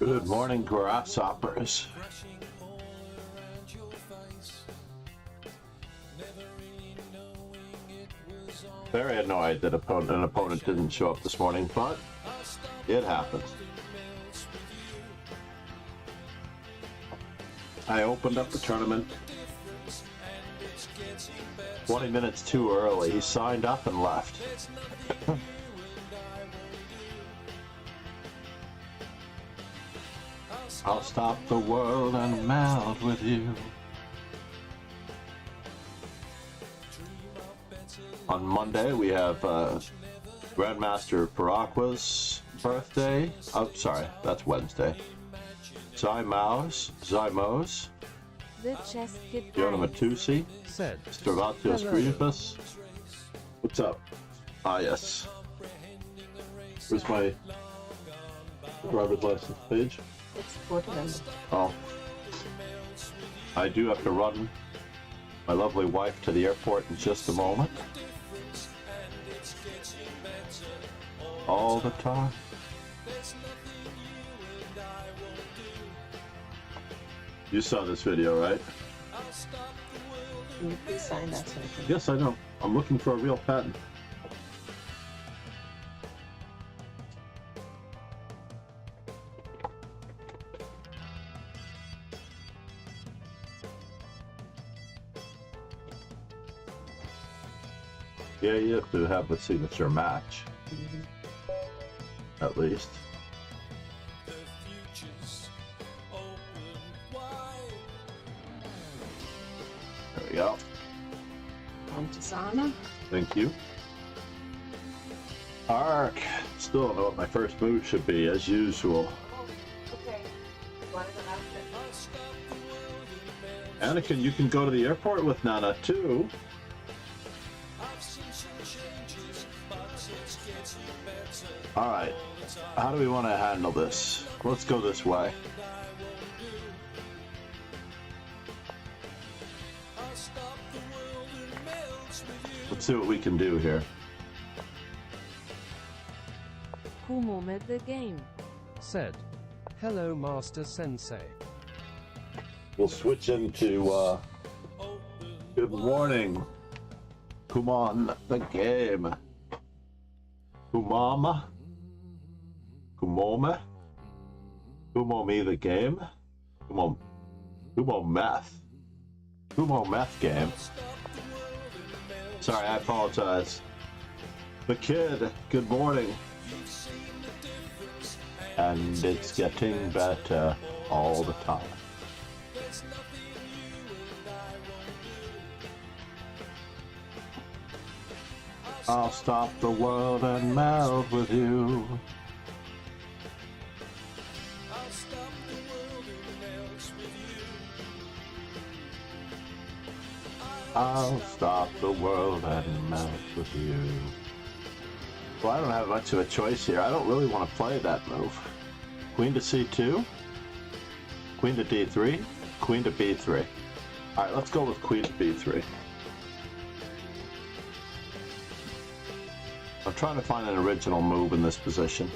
Good morning, grasshoppers. Very annoyed that an opponent didn't show up this morning, but it happens. I opened up the tournament 20 minutes too early. He signed up and left. I'll stop the world and melt with you. On Monday, we have Grandmaster Paraqua's birthday. Oh, sorry, that's Wednesday. Zymos, The chess kid Fiona Matusi, Said. Stravatios Grievous. What's up? Ah, yes. Where's my driver's license page? It's Portland. Oh. I do have to run my lovely wife to the airport in just a moment. All the time. You saw this video, right? Can you please sign that so I can... Yes, I know. I'm looking for a real patent. Yeah, you have to have a signature match. At least. There we go. Constantin. Thank you. Ark. Still don't know what my first move should be, as usual. Okay. What is it? Anakin, you can go to the airport with Nana too. Alright, how do we want to handle this? Let's go this way. Let's see what we can do here. Kumo the game. Said. Hello, Master Sensei. We'll switch into, good morning. Come on, the game. Kumama. Kumome. Kumo me the game. Kumo meth. Kumo meth game. Sorry, I apologize. The kid, good morning. And it's getting better all the time. I'll stop the world and melt with you. I'll stop the world and melt with you. Well, I don't have much of a choice here. I don't really want to play that move. Queen to c2, queen to d3, queen to b3. Alright, let's go with queen to b3. I'm trying to find an original move in this position.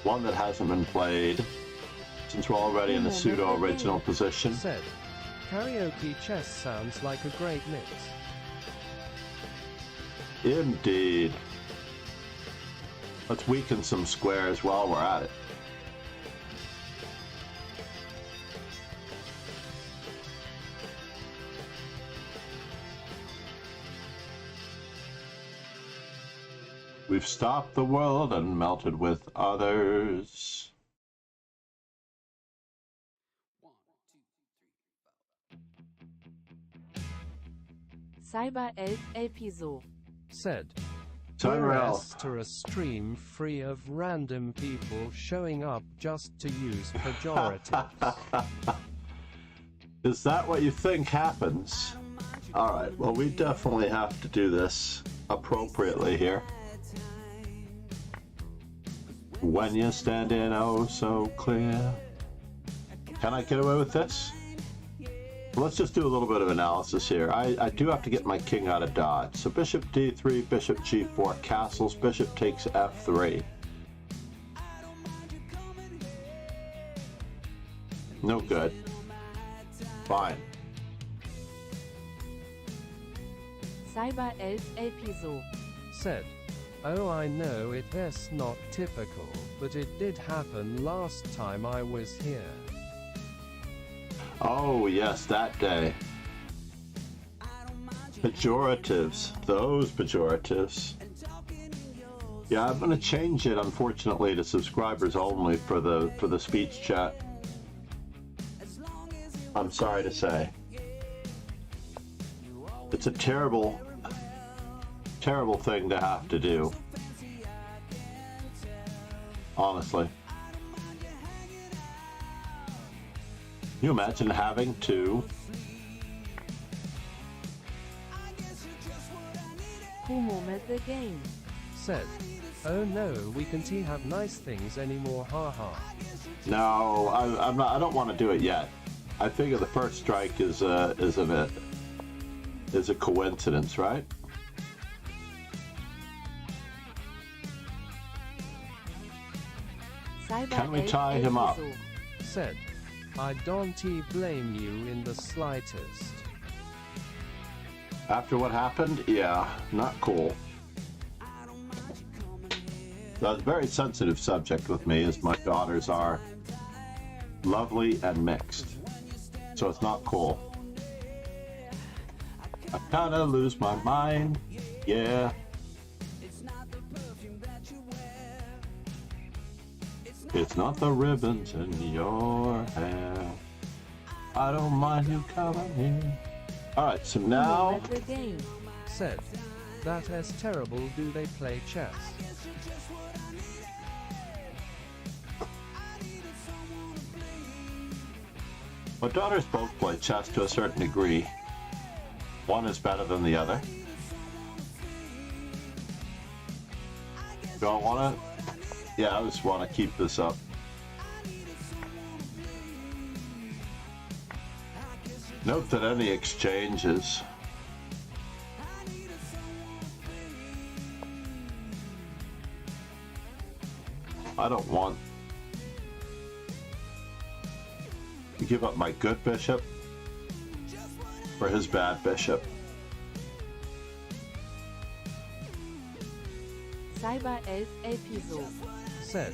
One that hasn't been played, since we're already in the pseudo-original position. Said. Karaoke chess sounds like a great mix. Indeed. Let's weaken some squares while we're at it. We've stopped the world and melted with others. Cyber Elf Elpiso. Said. Tyrell. To a stream free of random people showing up just to use pejoratives. Is that what you think happens? Alright, well we definitely have to do this appropriately here. When you stand in oh so clear. Can I get away with this? Let's just do a little bit of analysis here. I do have to get my king out of dodge. So bishop d3, bishop g4, castles, bishop takes f3. No good. Fine. Cyber 11 Episode. Said, oh, I know it's not typical, but it did happen last time I was here. Oh, yes, that day. Pejoratives. Those pejoratives. Yeah, I'm going to change it, unfortunately, to subscribers only for the speech chat. I'm sorry to say. It's a terrible, terrible thing to have to do. Honestly. Can you imagine having to... Who made the game? Said, oh no, we can't have nice things anymore, haha. No, I'm not. I don't want to do it yet. I figure the first strike is a coincidence, right? Cyber Can we 11 tie him up? Episode. Said, I don't blame you in the slightest. After what happened, yeah, not cool. That's a very sensitive subject with me, as my daughters are lovely and mixed. So it's not cool. I kinda lose my mind, yeah. It's not the ribbons in your hair. I don't mind you coming in. Alright, so Who now... made the game? Said, that is terrible, do they play chess? My daughters both play chess to a certain degree. One is better than the other. Do I want to? Yeah, I just want to keep this up. Note that any exchanges I don't want to give up my good bishop for his bad bishop. Cyber 11 Episode. Said,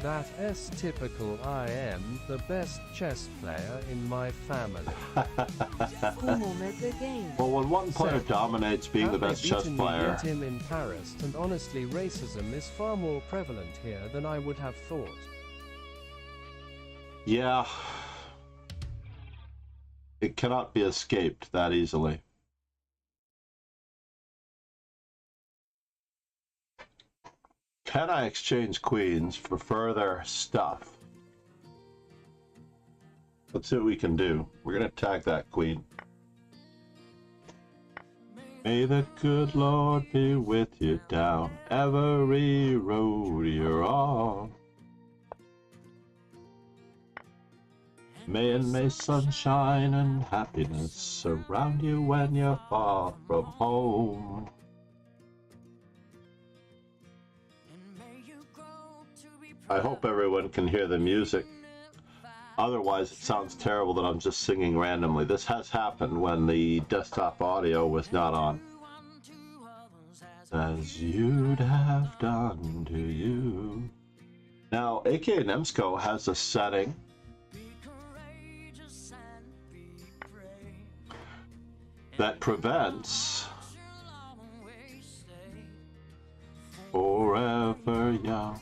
that is typical, I am the best chess player in my family. Who made the game? Well, when one player Said, dominates being the have they best chess beaten player, me, beat him in Paris, and honestly racism is far more prevalent here than I would have thought. yeah, it cannot be escaped that easily. Can I exchange queens for further stuff? Let's see what we can do. We're going to attack that queen. May the good Lord be with you down every road you're on. May sunshine and happiness surround you when you're far from home. I hope everyone can hear the music. Otherwise, it sounds terrible that I'm just singing randomly. This has happened when the desktop audio was not on. As you'd have done to you. Now, AK Nemsko has a setting that prevents forever young.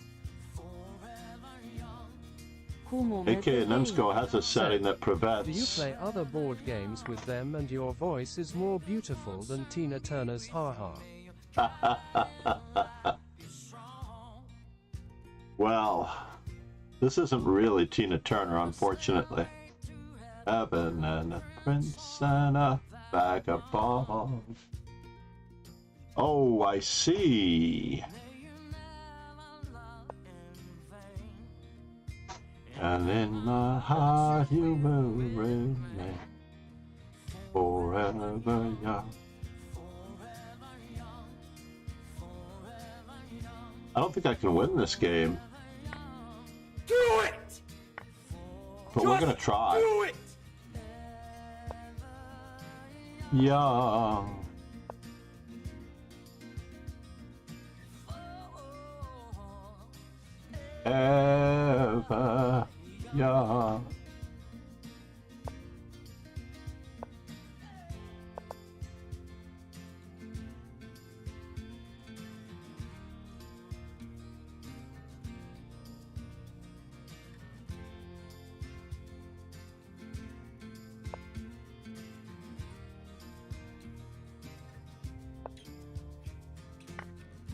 AK Nemsko has a setting that prevents... Do you play other board games with them and your voice is more beautiful than Tina Turner's haha? Well, this isn't really Tina Turner, unfortunately. Heaven and a prince and a vagabond. Oh, I see. And in my heart you will remain forever young. I don't think I can win this game. Do it! But we're gonna try. Do it! Young. Ever young.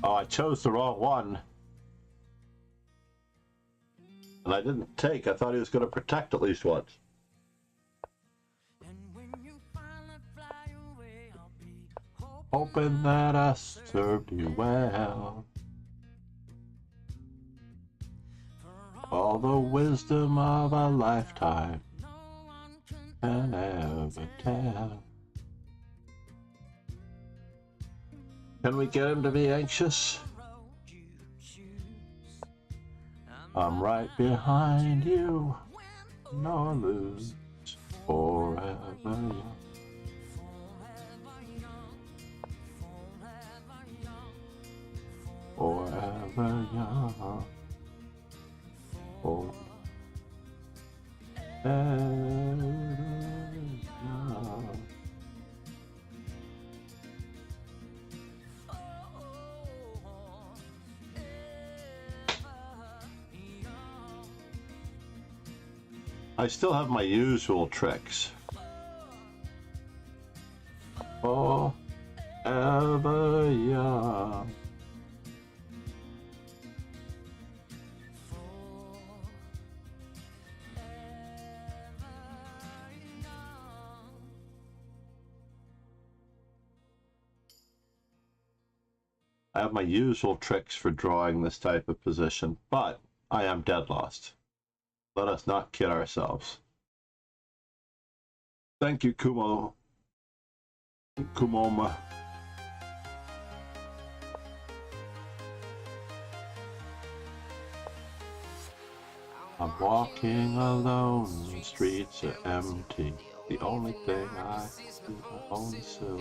Oh, I chose the wrong one. And I didn't take. I thought he was going to protect at least once. Hoping that I served you well. All the wisdom of a lifetime can ever tell. Can we get him to be anxious? I'm right behind you, nor lose forever young. Forever young. Forever young. I still have my usual tricks. Forever young. I have my usual tricks for drawing this type of position, but I am dead lost. Let us not kid ourselves. Thank you, Kumoma. I'm walking alone, the streets are empty. The only thing I see is my own silk.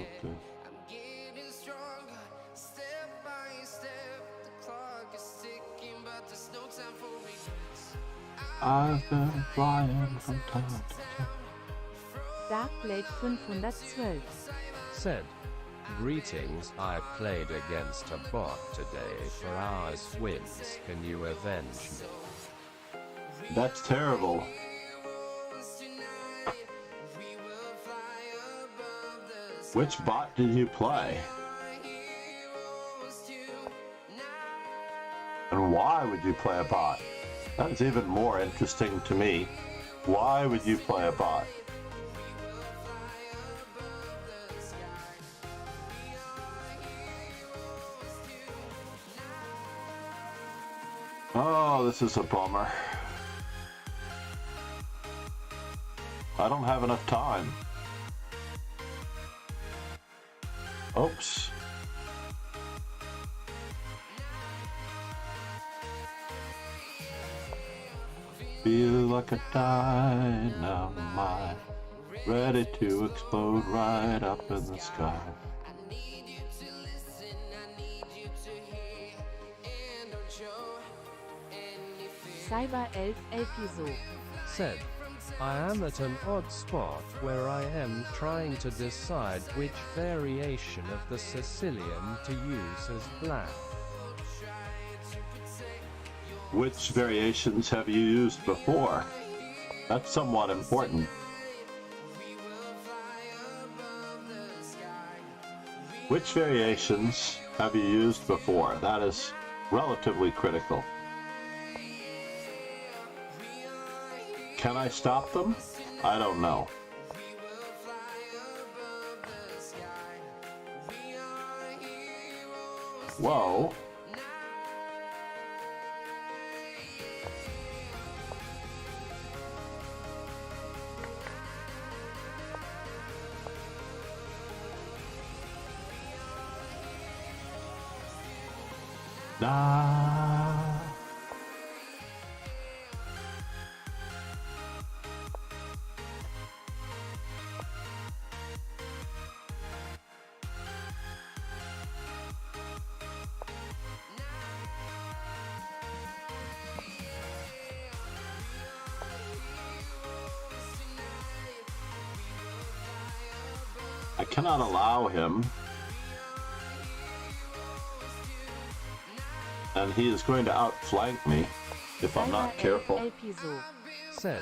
I've been flying from time to time. Darkblade 512. Said, greetings, I played against a bot today for hours wins. Can you avenge me? That's terrible. Which bot did you play? And why would you play a bot? That is even more interesting to me. Why would you play a bot? Oh, this is a bummer. I don't have enough time. Oops. Feel like a dynamite, ready to explode right up in the sky. Cyber 11 episode. Said, I am at an odd spot where I am trying to decide which variation of the Sicilian to use as black. Which variations have you used before? That's somewhat important. Which variations have you used before? That is relatively critical. Can I stop them? I don't know. Whoa. I cannot allow him. And he is going to outflank me if I'm not careful. Said.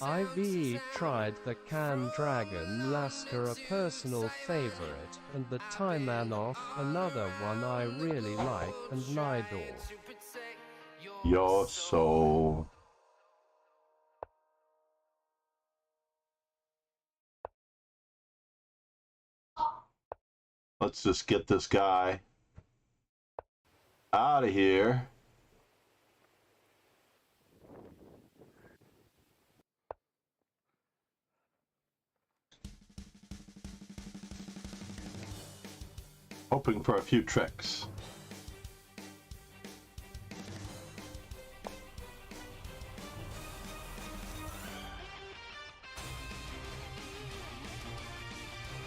IVE tried the Can Dragon Lasker, a personal favorite, and the Taimanov, another one I really like, and Nidor. Your soul. Let's just get this guy out of here. Hoping for a few tricks.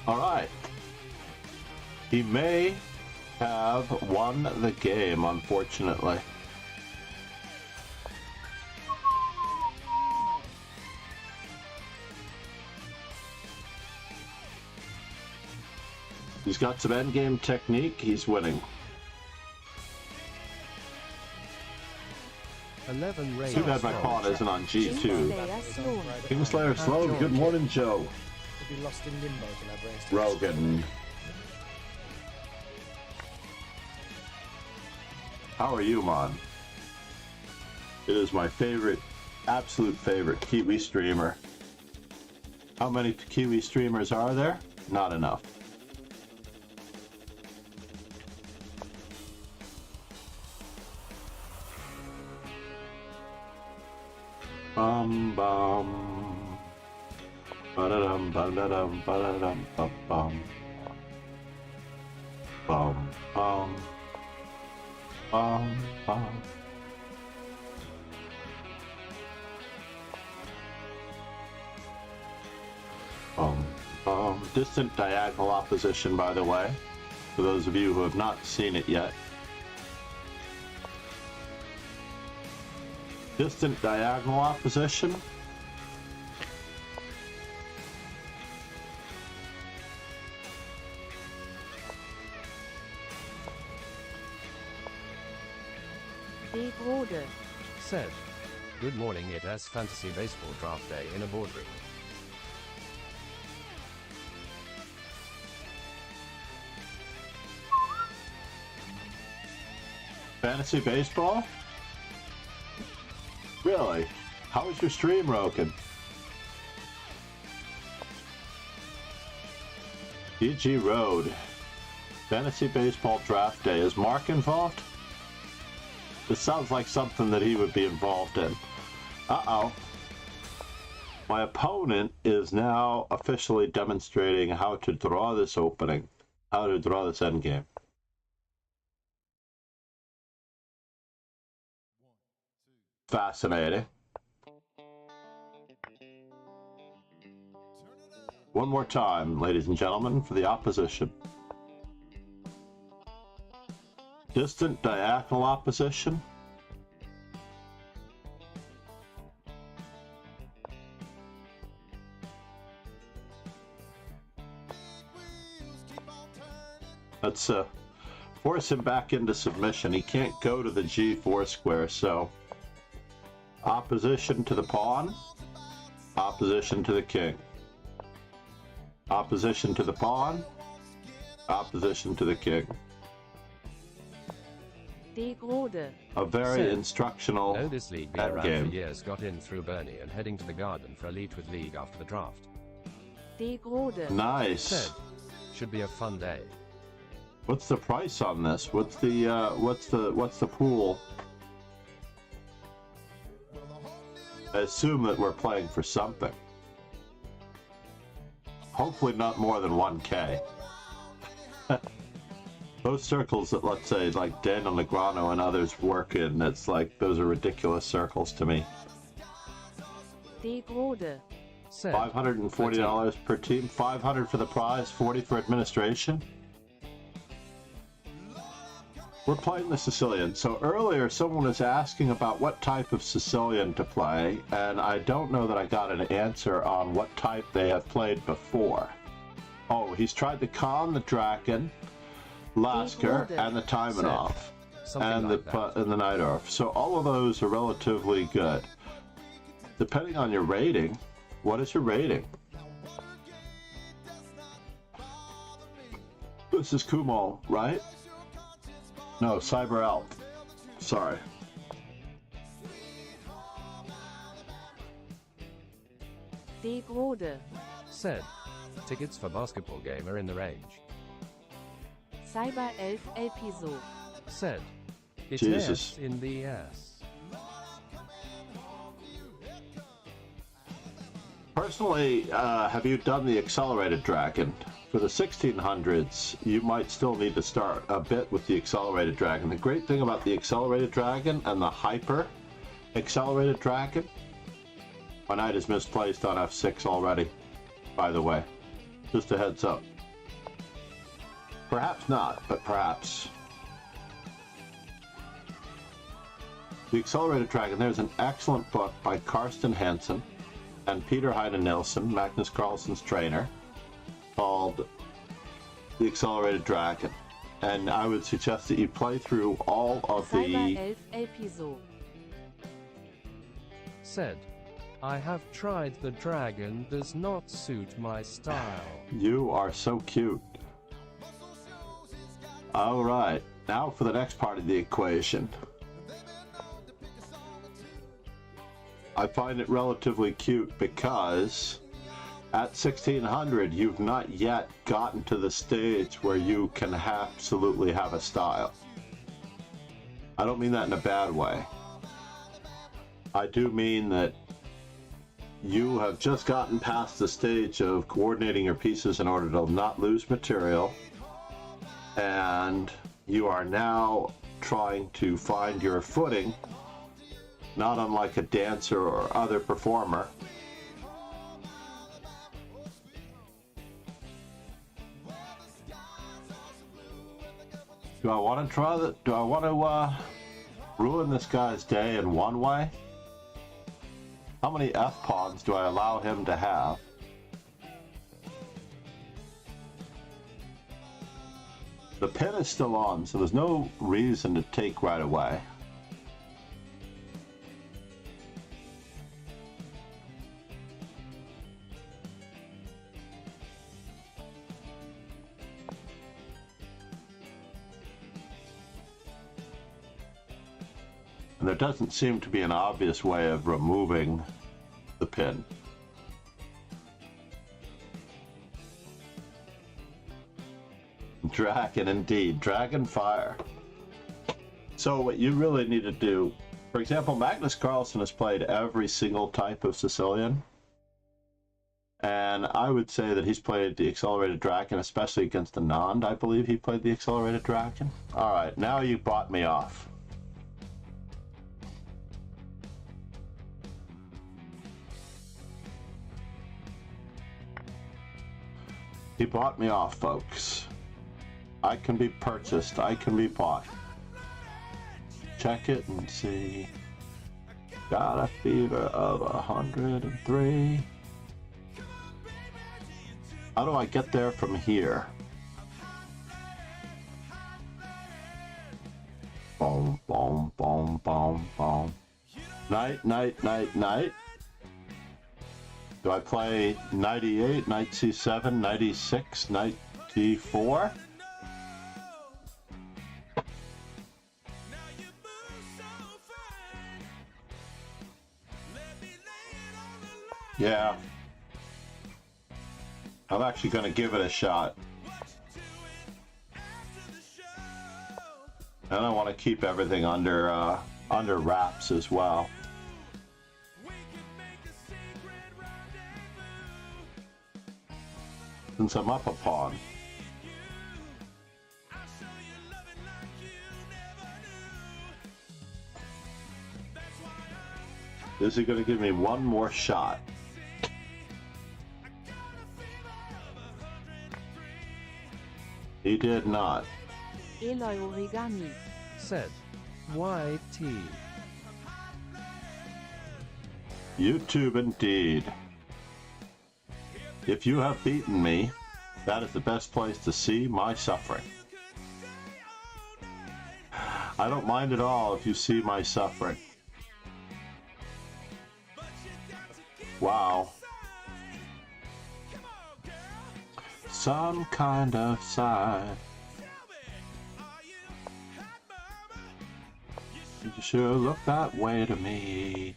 All right. He may have won the game, unfortunately. He's got some endgame technique. He's winning. 11 raids. Too bad my pawn isn't on G2. Kingslayer Sloan, good morning, Joe. Be lost in limbo till I braced it. Rogan. How are you, Mon? It is my favorite, absolute favorite Kiwi streamer. How many Kiwi streamers are there? Not enough. Bum bum. Ba-da-dum, ba-da-dum, ba-da-dum, ba-bum. Bum bum. Bum bum. Distant diagonal opposition, by the way, for those of you who have not seen it yet. Distant diagonal opposition. Big order. Said. Good morning, it has fantasy baseball draft day in a boardroom. Fantasy baseball? Really? How was your stream, Roken? DG Road. Fantasy baseball draft day. Is Mark involved? This sounds like something that he would be involved in. Uh-oh. My opponent is now officially demonstrating how to draw this opening, how to draw this endgame. Fascinating. One more time, ladies and gentlemen, for the opposition. Distant diagonal opposition. Let's force him back into submission. He can't go to the G4 square, so opposition to the pawn, opposition to the king. Opposition to the pawn, opposition to the king. A very instructional Know this league been around game. for years, got in through Bernie and heading to the garden for elite with league after the draft. Nice. Said. Should be a fun day. What's the price on this? What's the pool? I assume that we're playing for something. Hopefully not more than 1K. Those circles that, let's say, like Daniel Negreanu and others work in, it's like, those are ridiculous circles to me. Said. $540 per team, $500 for the prize, $40 for administration. We're playing the Sicilian. So earlier someone was asking about what type of Sicilian to play, and I don't know that I got an answer on what type they have played before. Oh, he's tried the Khan, the Draken, Lasker, order. and the Taimanov, Something and like that. and the Night Orf. So all of those are relatively good. Depending on your rating, what is your rating? This is Kumal, right? No, Cyber Elf. Sorry. Deep order. Said. Tickets for basketball game are in the range. Cyber Elf Episode. Said. It's Jesus. S in the S. Personally, have you done the Accelerated Dragon? For the 1600s, you might still need to start a bit with the Accelerated Dragon. The great thing about the Accelerated Dragon and the Hyper Accelerated Dragon, my knight is misplaced on f6 already, by the way. Just a heads up. Perhaps not, but perhaps. The Accelerated Dragon, there's an excellent book by Karsten Hansen and Peter Heine Nielsen, Magnus Carlsen's trainer, called The Accelerated Dragon. And I would suggest that you play through all of Cyber the... Elf Episode. Said. I have tried the dragon does not suit my style. You are so cute. Alright, now for the next part of the equation. I find it relatively cute because at 1600 you've not yet gotten to the stage where you can absolutely have a style. I don't mean that in a bad way. I do mean that you have just gotten past the stage of coordinating your pieces in order to not lose material, and you are now trying to find your footing, not unlike a dancer or other performer. Do I want to try that? Do I want to ruin this guy's day in one way? How many F-pawns do I allow him to have? The pin is still on, so there's no reason to take right away. And there doesn't seem to be an obvious way of removing the pin. Dragon, indeed. Dragon fire. So what you really need to do, for example, Magnus Carlsen has played every single type of Sicilian. And I would say that he's played the Accelerated Dragon, especially against Anand. I believe he played the Accelerated Dragon. All right, now you bought me off. He bought me off, folks. I can be purchased. I can be bought. Check it and see. Got a fever of 103. How do I get there from here? Boom, boom, boom, boom, boom. Knight, knight, knight, knight. Do I play knight e8, knight c7, knight e6, knight d4? Yeah. I'm actually going to give it a shot. And I want to keep everything under wraps as well. Since I'm up a pawn. Is he going to give me one more shot? He did not. Eloy Origami. Said. YT. YouTube indeed. If you have beaten me, That is the best place to see my suffering. I don't mind at all if you see my suffering. Wow. Some kind of sign. You sure look that way to me.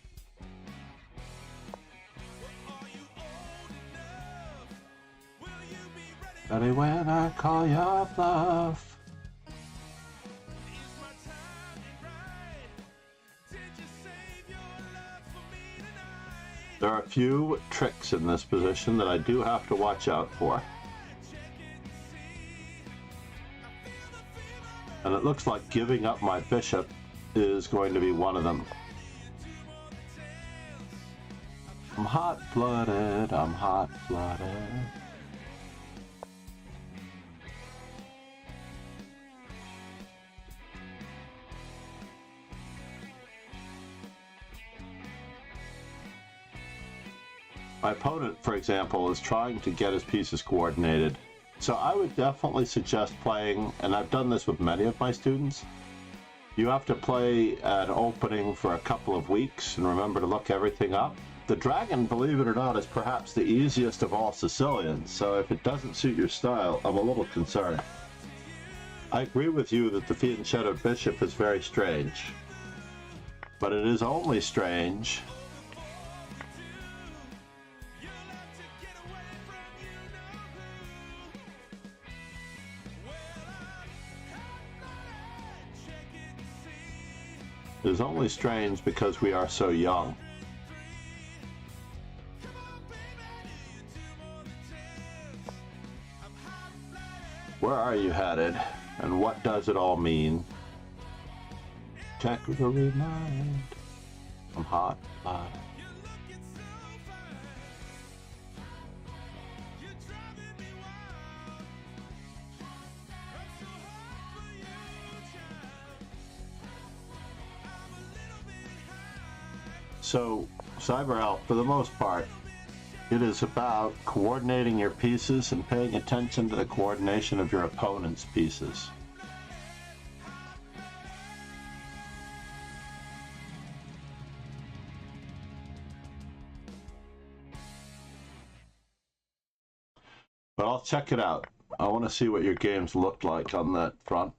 Ready when I call your bluff. There are a few tricks in this position that I do have to watch out for. And it looks like giving up my bishop is going to be one of them. I'm hot-blooded, I'm hot-blooded. My opponent, for example, is trying to get his pieces coordinated. So I would definitely suggest playing, and I've done this with many of my students, you have to play an opening for a couple of weeks and remember to look everything up. The dragon, believe it or not, is perhaps the easiest of all Sicilians, so if it doesn't suit your style, I'm a little concerned. I agree with you that the fianchetto bishop is very strange, but it is only strange because we are so young. Where are you headed, and what does it all mean? Check the remind. I'm hot. So, Cyber Elf, for the most part, it is about coordinating your pieces and paying attention to the coordination of your opponent's pieces. But I'll check it out. I want to see what your games look like on that front.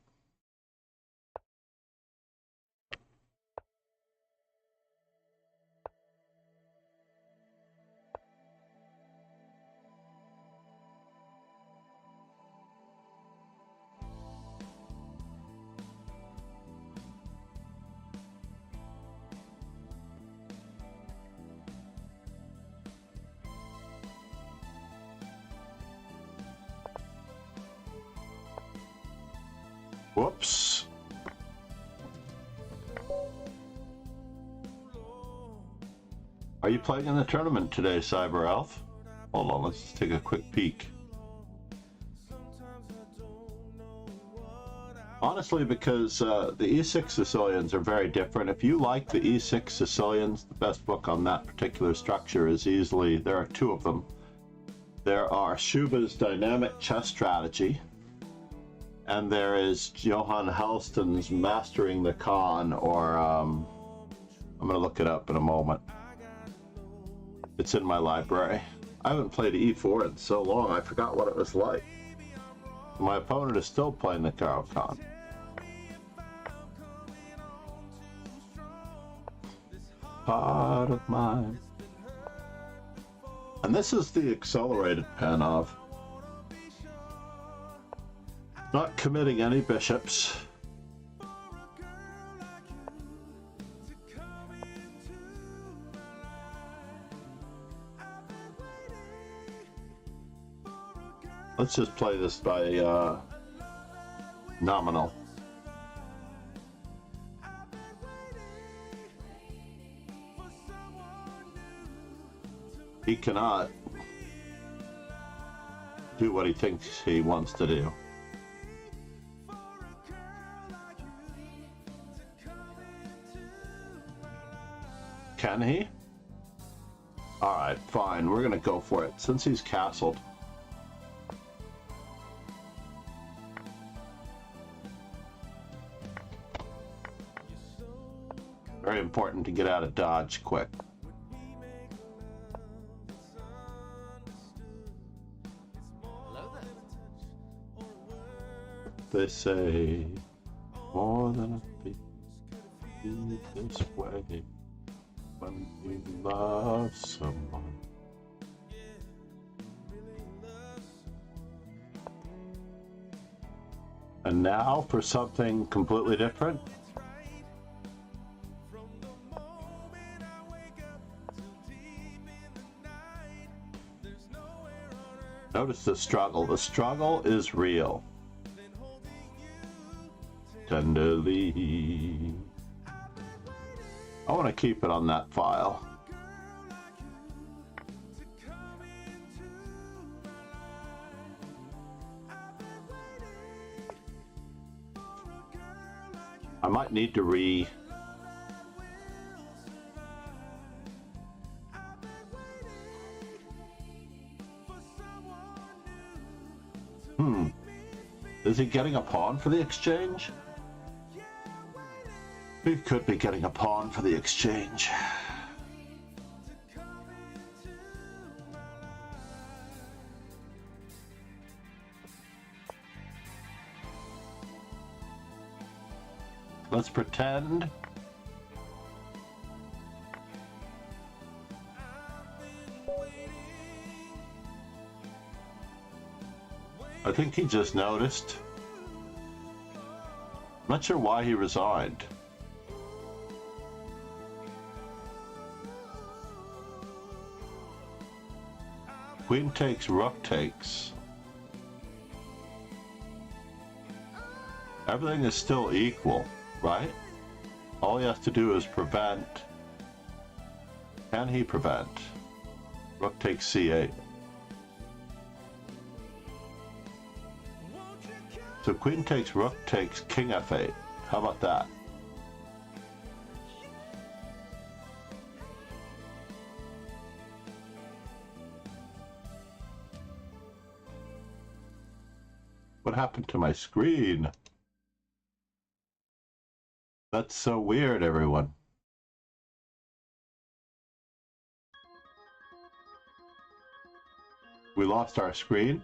Whoops. Are you playing in the tournament today, Cyber Elf? Hold on, let's take a quick peek. Honestly, because the E6 Sicilians are very different. If you like the E6 Sicilians, the best book on that particular structure is easily, there are two of them. There are Schuba's Dynamic Chess Strategy, and there is Johann Halston's Mastering the Khan, or I'm going to look it up in a moment. It's in my library. I haven't played E4 in so long, I forgot what it was like. My opponent is still playing the Khan. Part of mine. And this is the accelerated pen of not committing any bishops. Let's just play this by nominal. He cannot do what he thinks he wants to do. Can he? Alright, fine, we're gonna go for it, since he's castled. very important to get out of dodge quick. Hello there. They say more than a beat this way when you love someone. And now for something completely different. Notice the struggle. The struggle is real. Tenderly. I want to keep it on that file. I might need to Is he getting a pawn for the exchange? He could be getting a pawn for the exchange. Let's pretend. I think he just noticed. I'm not sure why he resigned. Queen takes, rook takes. Everything is still equal, right? All he has to do is prevent. Can he prevent? Rook takes c8. So queen takes, rook takes, king f8. How about that? What happened to my screen? That's so weird, everyone. We lost our screen.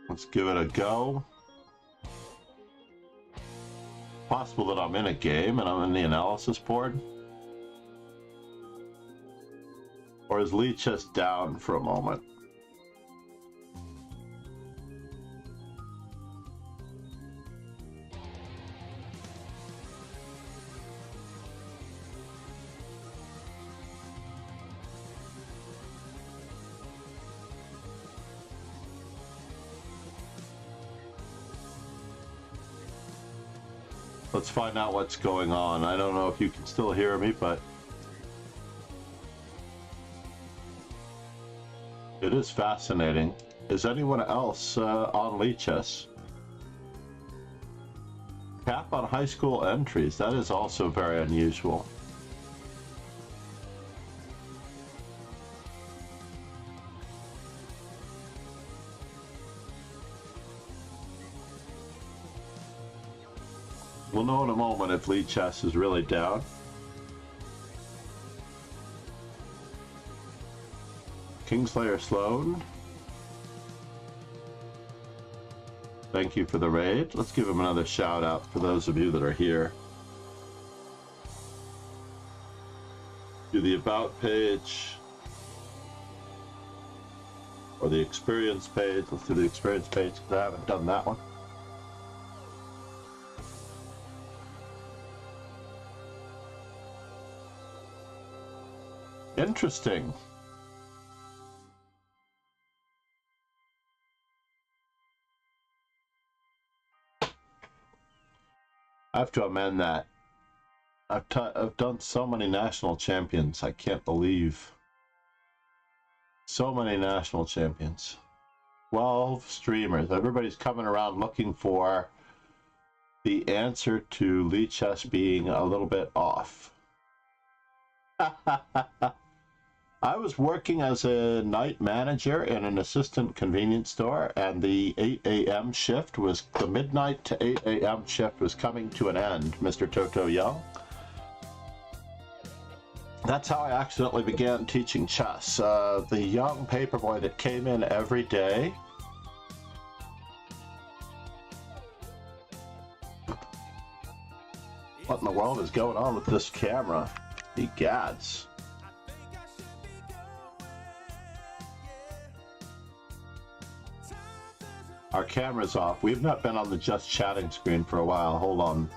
Let's give it a go. Possible that I'm in a game and I'm in the analysis board. Or is Lee just down for a moment? Let's find out what's going on. I don't know if you can still hear me, but it is fascinating. Is anyone else on Lichess? Cap on high school entries. That is also very unusual. We'll know in a moment if Lichess is really down. Kingslayer Sloan. Thank you for the raid. Let's give him another shout out for those of you that are here. Do the about page or the experience page. Let's do the experience page because I haven't done that one. Interesting. I have to amend that. I've done so many national champions. I can't believe. So many national champions. 12 streamers. Everybody's coming around looking for the answer to Lichess being a little bit off. I was working as a night manager in an assistant convenience store, and the 8 a.m. shift was, the midnight to 8 a.m. shift was coming to an end, Mr. Toto Young. That's how I accidentally began teaching chess. The young paperboy that came in every day. What in the world is going on with this camera? Egads. Our camera's off. We've not been on the just chatting screen for a while. Hold on.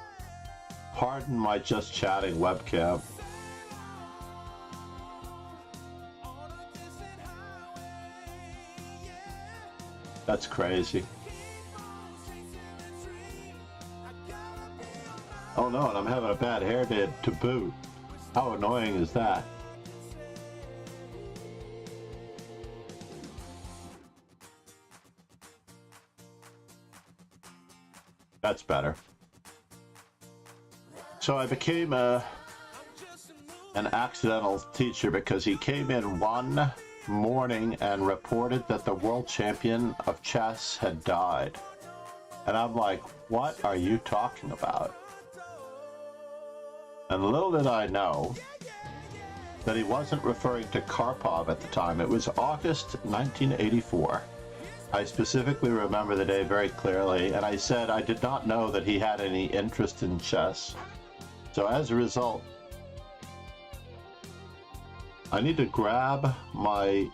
Pardon my just chatting webcam. That's crazy. Oh no, and I'm having a bad hair day to boot. How annoying is that? That's better. So I became an accidental teacher because he came in one morning and reported that the world champion of chess had died. And I'm like, what are you talking about? And little did I know that he wasn't referring to Karpov at the time. It was August 1984. I specifically remember the day very clearly, and I said I did not know that he had any interest in chess. So as a result, I need to grab my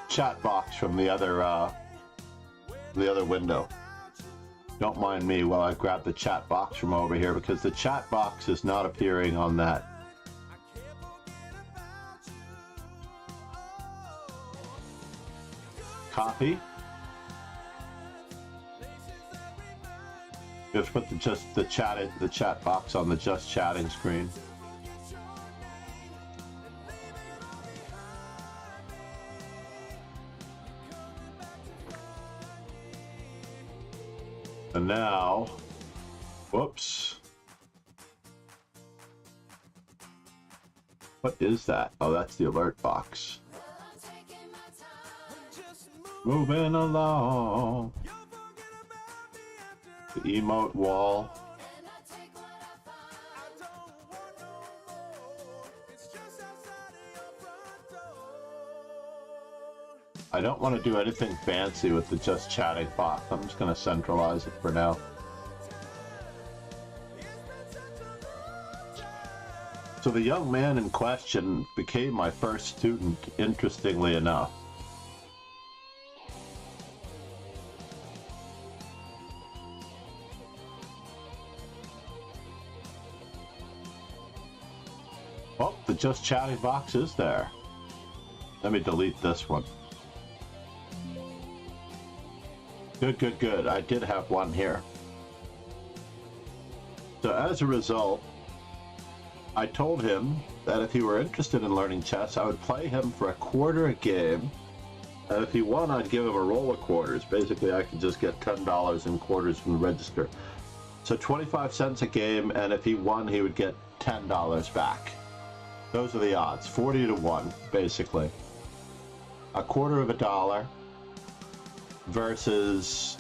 chat box from the other window. Don't mind me while I grab the chat box from over here, because the chat box is not appearing on that. Copy. You have to put the chat box on the just chatting screen. And now, whoops. What is that? Oh, that's the alert box. Moving along. The emote wall. I don't want to do anything fancy with the just chatting box. I'm just going to centralize it for now. So the young man in question became my first student, interestingly enough. Oh, the just chatting box is there. Let me delete this one. Good, good. I did have one here. So as a result, I told him that if he were interested in learning chess, I would play him for $1/4 a game. And if he won, I'd give him a roll of quarters. Basically, I could just get $10 in quarters from the register. So 25 cents a game, and if he won, he would get $10 back. Those are the odds, 40 to 1, basically. $1/4 of a dollar versus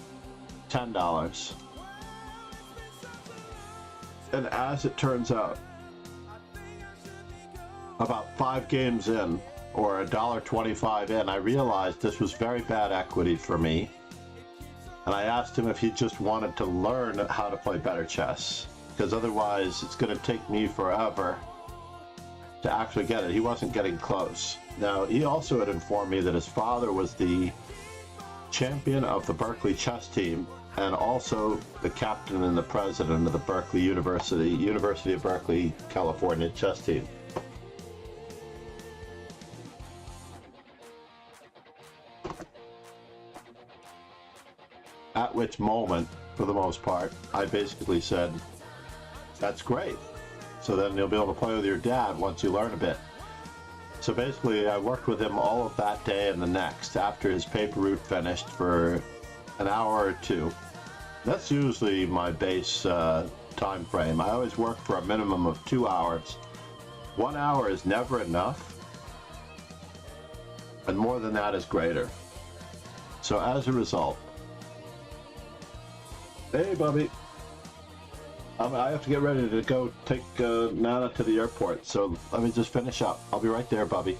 $10. And as it turns out, about 5 games in, or $1.25 in, I realized this was very bad equity for me. And I asked him if he just wanted to learn how to play better chess, because otherwise it's going to take me forever to actually get it. He wasn't getting close. Now, he also had informed me that his father was the champion of the Berkeley chess team, and also the captain and the president of the Berkeley University of Berkeley, California chess team. At which moment, for the most part, I basically said, that's great. So then you'll be able to play with your dad once you learn a bit. So basically, I worked with him all of that day and the next after his paper route finished for an hour or two. That's usually my base time frame. I always work for a minimum of 2 hours. 1 hour is never enough, and more than that is greater. So as a result, hey, Bubby. I have to get ready to go take Nana to the airport, so let me just finish up. I'll be right there, Bubby.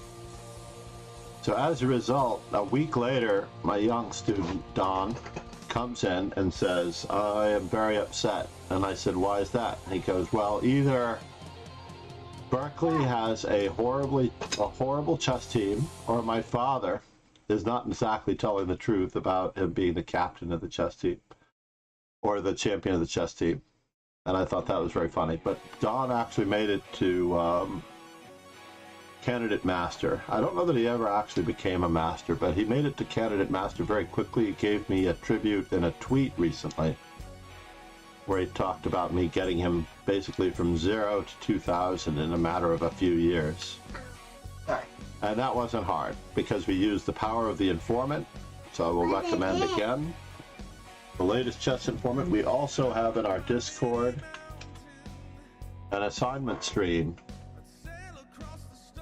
So as a result, a week later, my young student, Don, comes in and says, I am very upset. And I said, why is that? And he goes, well, either Berkeley has a horrible chess team, or my father is not exactly telling the truth about him being the captain of the chess team, or the champion of the chess team. And I thought that was very funny. But Don actually made it to candidate master. I don't know that he ever actually became a master, but he made it to candidate master very quickly. He gave me a tribute in a tweet recently where he talked about me getting him basically from 0 to 2,000 in a matter of a few years. Sorry. And that wasn't hard because we used the power of the informant. So I will recommend again the latest chess informant. We also have in our Discord an assignment stream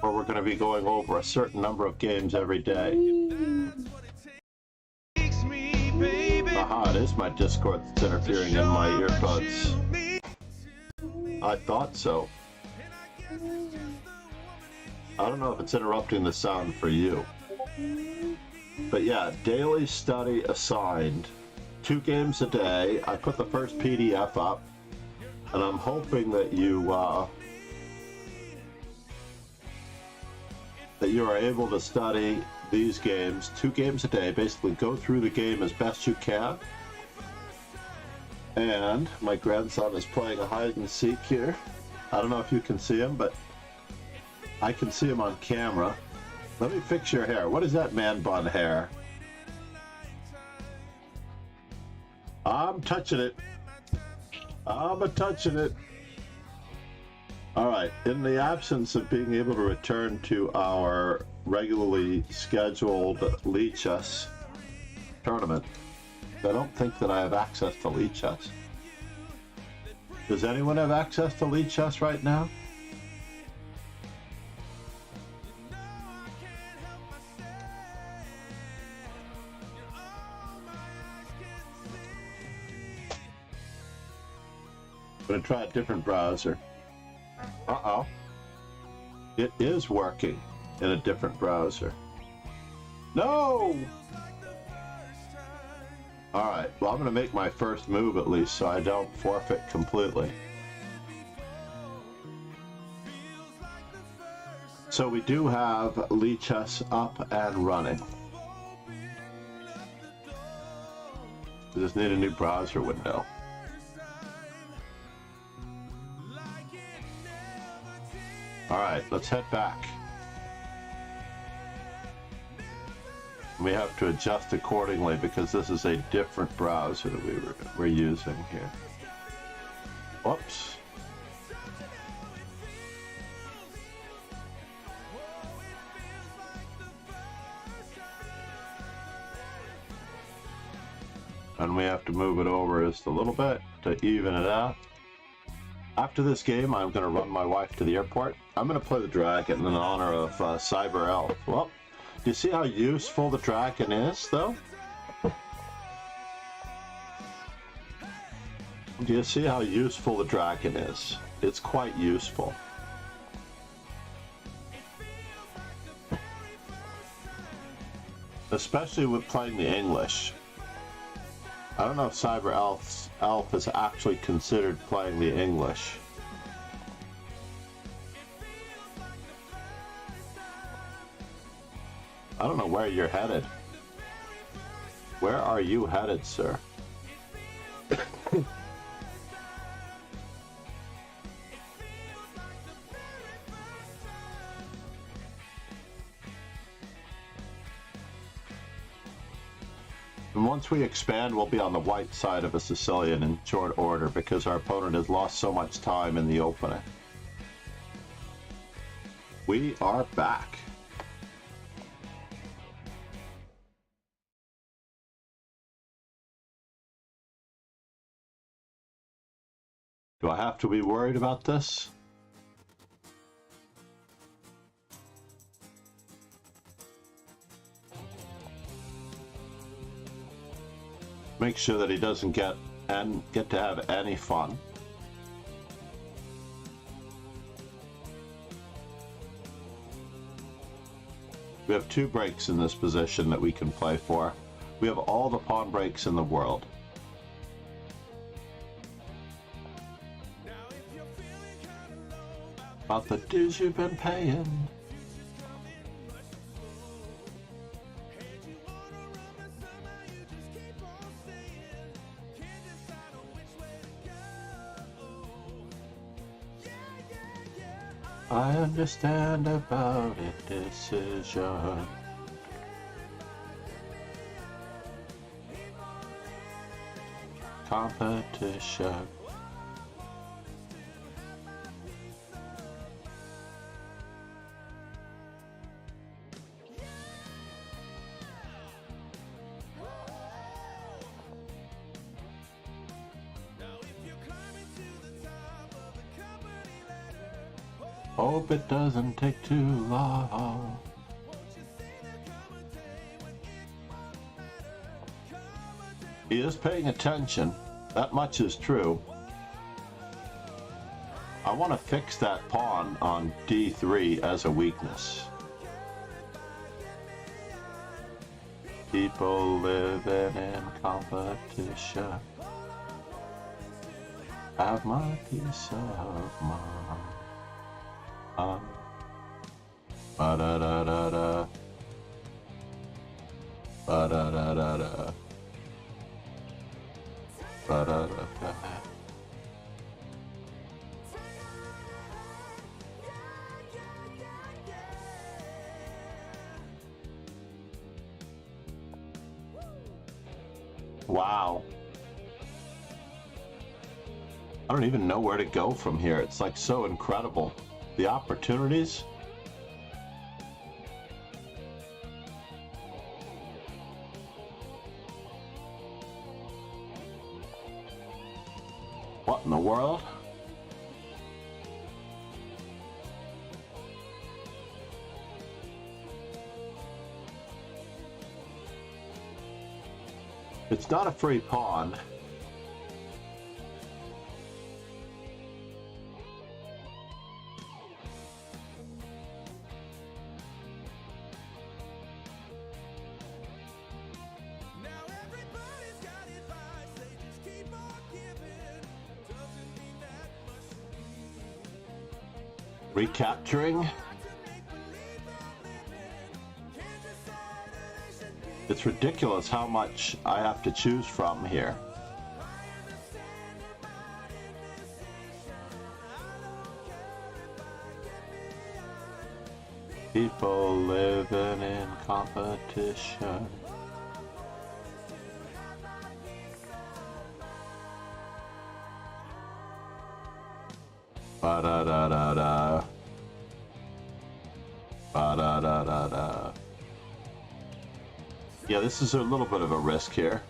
where we're going to be going over a certain number of games every day. Aha, it is my Discord that's interfering in my earbuds. I thought so. I don't know if it's interrupting the sound for you. But yeah, daily study assigned. 2 games a day. I put the first PDF up, and I'm hoping that you are able to study these games, 2 games a day, basically go through the game as best you can. And my grandson is playing a hide and seek here. I don't know if you can see him, but I can see him on camera. Let me fix your hair. What is that man bun hair? I'm touching it. I'm touching it. All right, in the absence of being able to return to our regularly scheduled Lichess tournament, I don't think that I have access to Lichess. Does anyone have access to Lichess right now? I'm going to try a different browser. Uh-oh. It is working in a different browser. No! Alright, well, I'm going to make my first move at least so I don't forfeit completely. So we do have Lichess up and running. We just need a new browser window. Alright, let's head back. We have to adjust accordingly because this is a different browser that we're using here. Whoops. And we have to move it over just a little bit to even it out. After this game, I'm going to run my wife to the airport. I'm going to play the dragon in honor of Cyber Elf. Well, do you see how useful the dragon is, though? Do you see how useful the dragon is? It's quite useful. Especially with playing the English. I don't know if Cyber Elf is actually considered playing the English. I don't know where you're headed. Where are you headed, sir? And once we expand, we'll be on the white side of a Sicilian in short order because our opponent has lost so much time in the opening. We are back. Do I have to be worried about this? Make sure that he doesn't get to have any fun. We have 2 breaks in this position that we can play for. We have all the pawn breaks in the world. About the dues you've been paying. I understand about a decision. Competition. Hope it doesn't take too long. He is paying attention. That much is true. I want to fix that pawn on d3 as a weakness. People living in competition. Have my peace of mind. Ba-da-da-da-da. Ba-da-da-da-da. Ba-da-da-da-da. Wow. I don't even know where to go from here. It's like so incredible. The opportunities. What in the world? It's not a free pawn. Recapturing. It's ridiculous how much I have to choose from here. People living in competition. Ba-da-da-da-da. Ba-da-da-da-da. Yeah, this is a little bit of a risk here.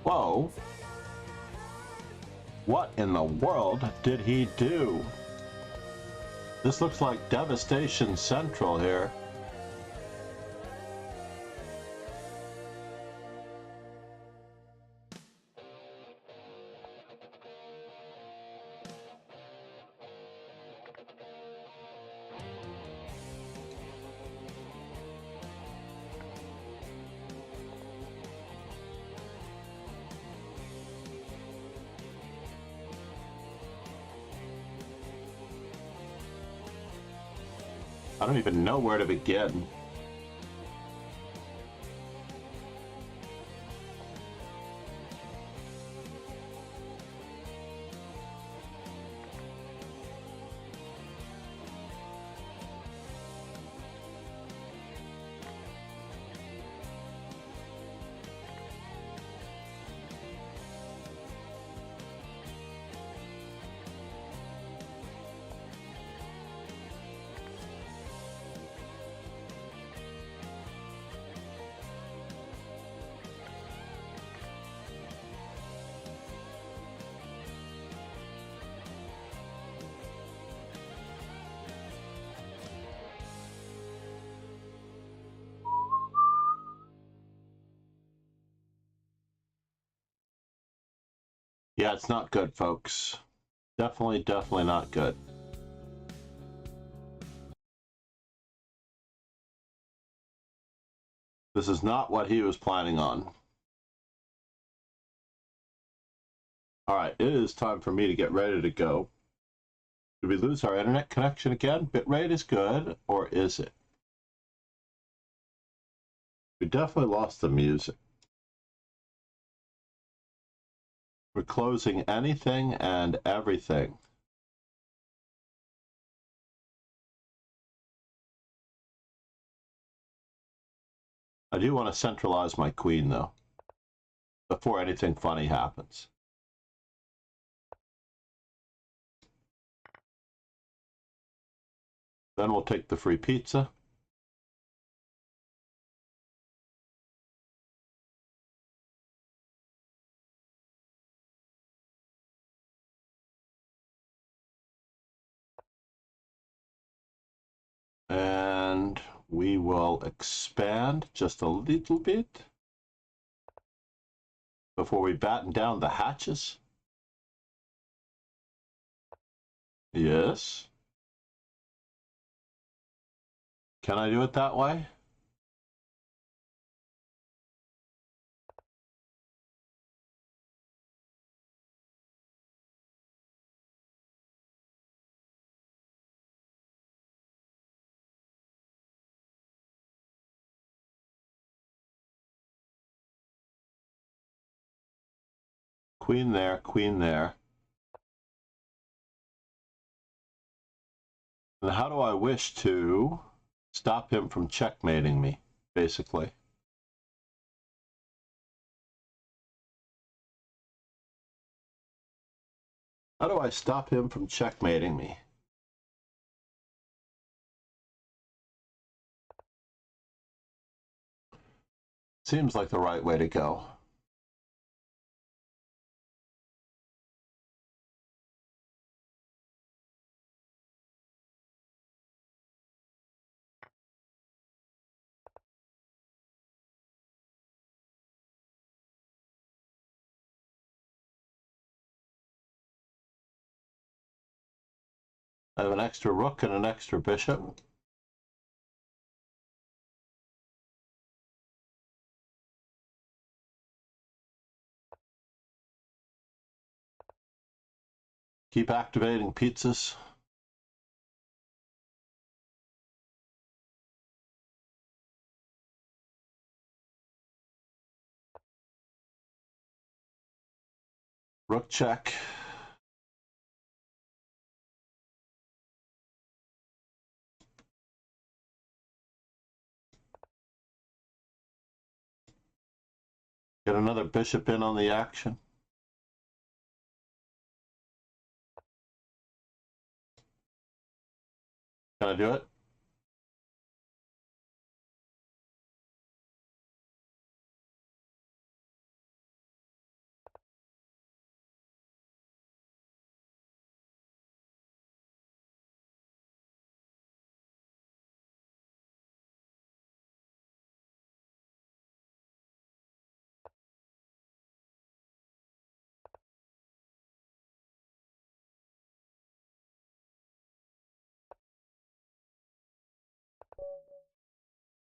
Whoa. What in the world did he do? This looks like Devastation Central here. I don't even know where to begin. Yeah, it's not good, folks. Definitely not good. This is not what he was planning on. All right, it is time for me to get ready to go. Did we lose our internet connection again? Bitrate is good, or is it? We definitely lost the music. We're closing anything and everything. I do want to centralize my queen, though, before anything funny happens. Then we'll take the free pizza. And we will expand just a little bit before we batten down the hatches. Yes. Can I do it that way? Queen there, queen there. And how do I wish to stop him from checkmating me, basically? How do I stop him from checkmating me? Seems like the right way to go. I have an extra rook and an extra bishop. Keep activating pizzas. Rook check. Get another bishop in on the action. Can I do it?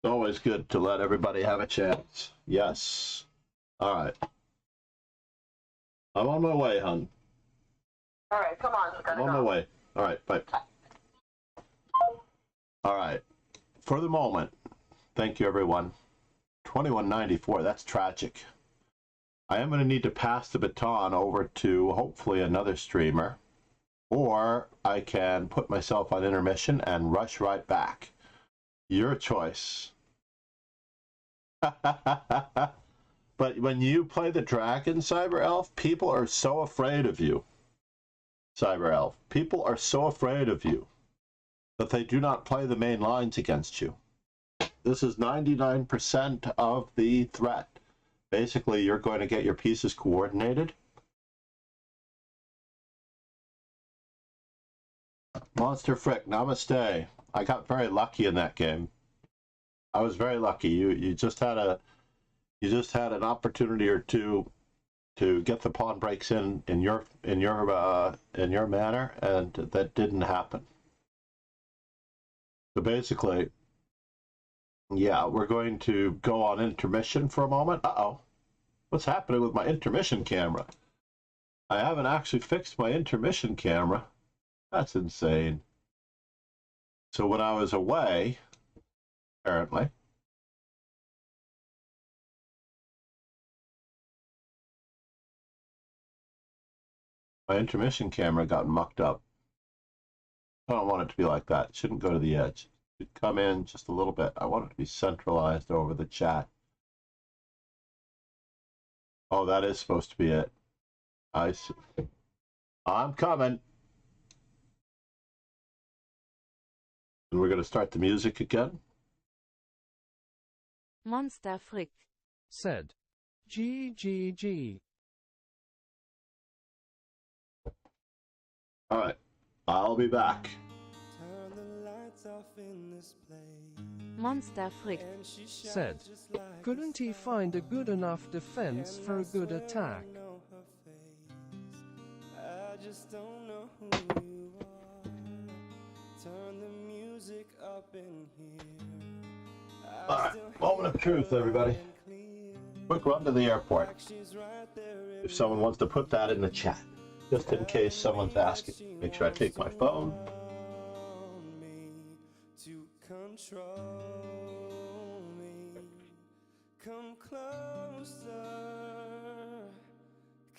It's always good to let everybody have a chance. Yes. All right. I'm on my way, hon. All right, come on. I'm on my way. All right, bye. All right. For the moment, thank you, everyone. 2194, that's tragic. I am going to need to pass the baton over to hopefully another streamer, or I can put myself on intermission and rush right back. Your choice. But when you play the dragon, Cyber Elf, people are so afraid of you. Cyber Elf, people are so afraid of you that they do not play the main lines against you. This is 99% of the threat. Basically, you're going to get your pieces coordinated. Monster Frick, namaste. I got very lucky in that game. I was very lucky. You just had an opportunity or two to get the pawn breaks in your manner, and that didn't happen. So basically, yeah, we're going to go on intermission for a moment. Uh-oh. What's happening with my intermission camera? I haven't actually fixed my intermission camera. That's insane. So when I was away, apparently, my intermission camera got mucked up. I don't want it to be like that. It shouldn't go to the edge. It should come in just a little bit. I want it to be centralized over the chat. Oh, that is supposed to be it. I see. I'm coming. And we're going to start the music again. Monster Frick. Said. GGG. All right. I'll be back. Turn the lights off in this place. Monster Frick. And she shines Said. just like Couldn't he find a good enough defense for a good attack? I know her face. I just don't know who you are. Turn the music up in here. All right. Moment of truth, everybody. Quick run to the airport. If someone wants to put that in the chat, just in case someone's asking. Make sure I take my phone. To control me. Come closer.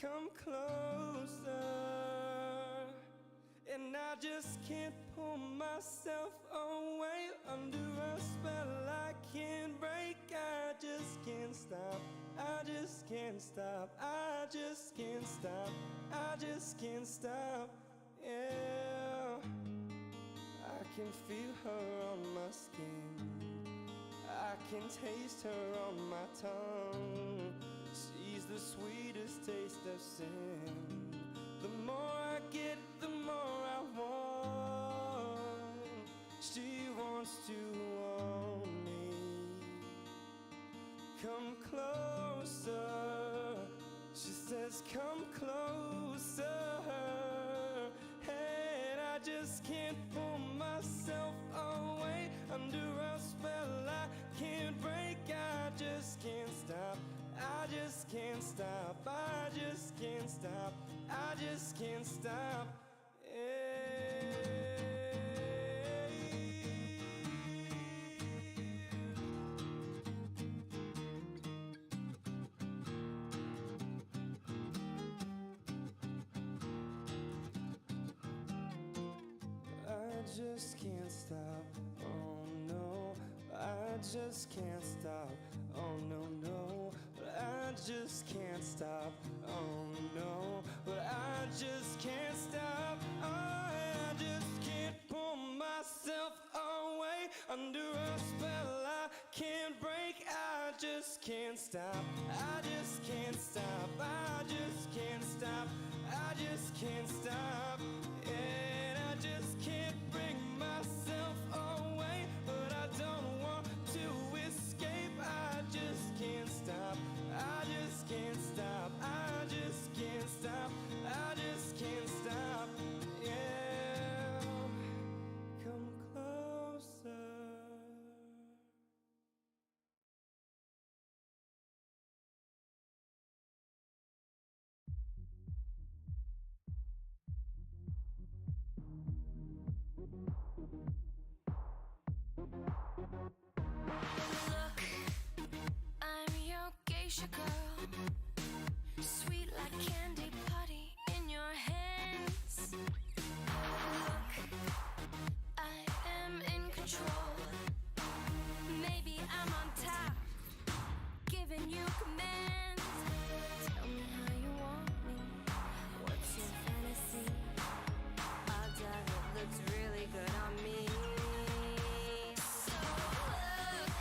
Come closer. And I just can't pull myself away under a spell I can't break. I just can't stop. I just can't stop. I just can't stop. I just can't stop. Yeah. I can feel her on my skin. I can taste her on my tongue. She's the sweetest taste of sin. The more I get, the more I want. She wants to own me. Come closer. She says, come closer. And I just can't pull myself away under a spell I can't break. I just can't stop. I just can't stop. I just can't stop. I just can't stop. I just can't stop. Oh no, I just can't stop. Oh no, no, I just can't stop. Oh no, but I just can't stop. I just can't pull myself away under a spell I can't break. I just can't stop. I just can't stop. I just can't stop. I just can't stop. And I just can't bring myself away, but I don't want to escape. I just can't stop. I just can't stop. I just can't stop. I just can't stop. Yeah. Come closer. Look, I'm your geisha girl, sweet like candy putty in your hands. Look, I am in control. Maybe I'm on top, giving you commands. Tell me how you want me. What's your fantasy? Our diet looks really good on me. So look,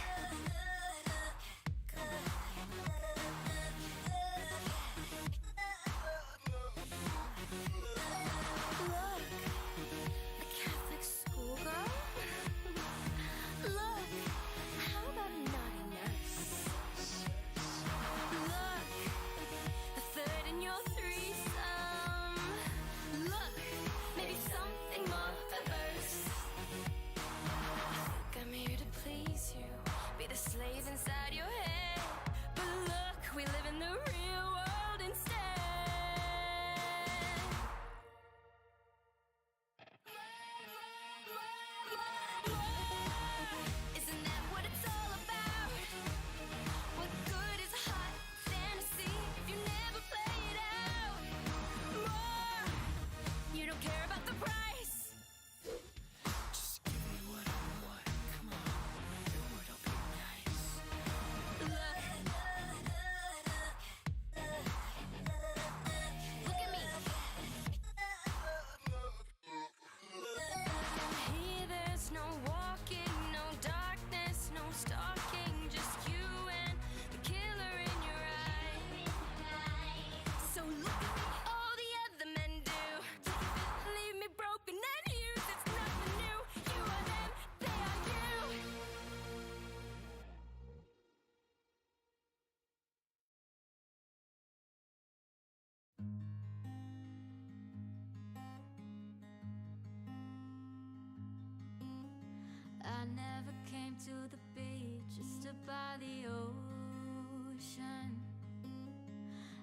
I never came to the beach just to by the ocean.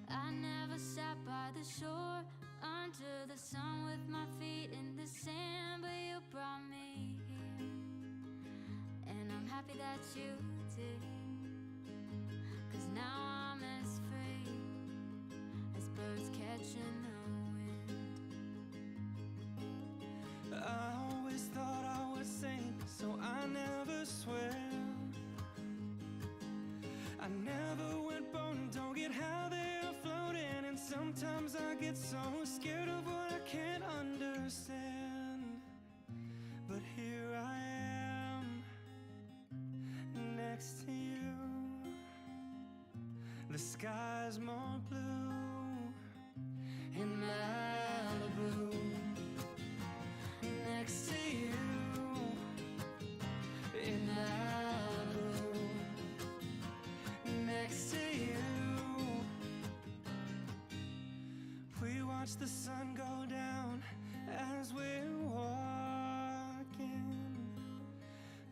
I never sat by the shore under the sun with my feet in the sand, but you brought me here, and I'm happy that you did, 'cause now I'm as free as birds catching the wind. I always thought I would sink, so I never swam. I never went boating, don't get how they're floating, and sometimes I get so scared of what I can't understand. But here I am, next to you. The sky's more blue in Malibu, next to you in Malibu, next to you. We watch the sun go down as we're walking.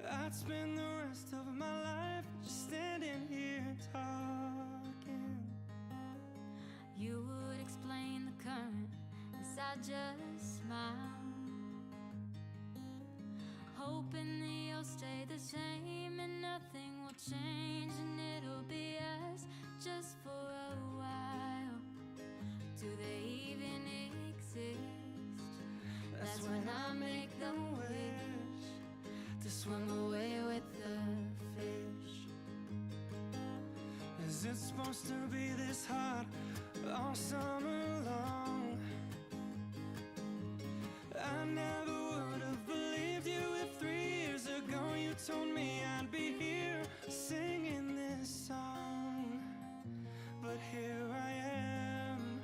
I'd spend the rest of my life just standing here talking. You would explain the current as I just smile, hoping that you'll stay the same and nothing will change, and it'll be us just for a while. Do they even exist? That's when I make the wish to swim away with the fish. Is it supposed to be this hot all summer long? I never would have believed you if 3 years ago you told me I'd be here singing this song. But here I am,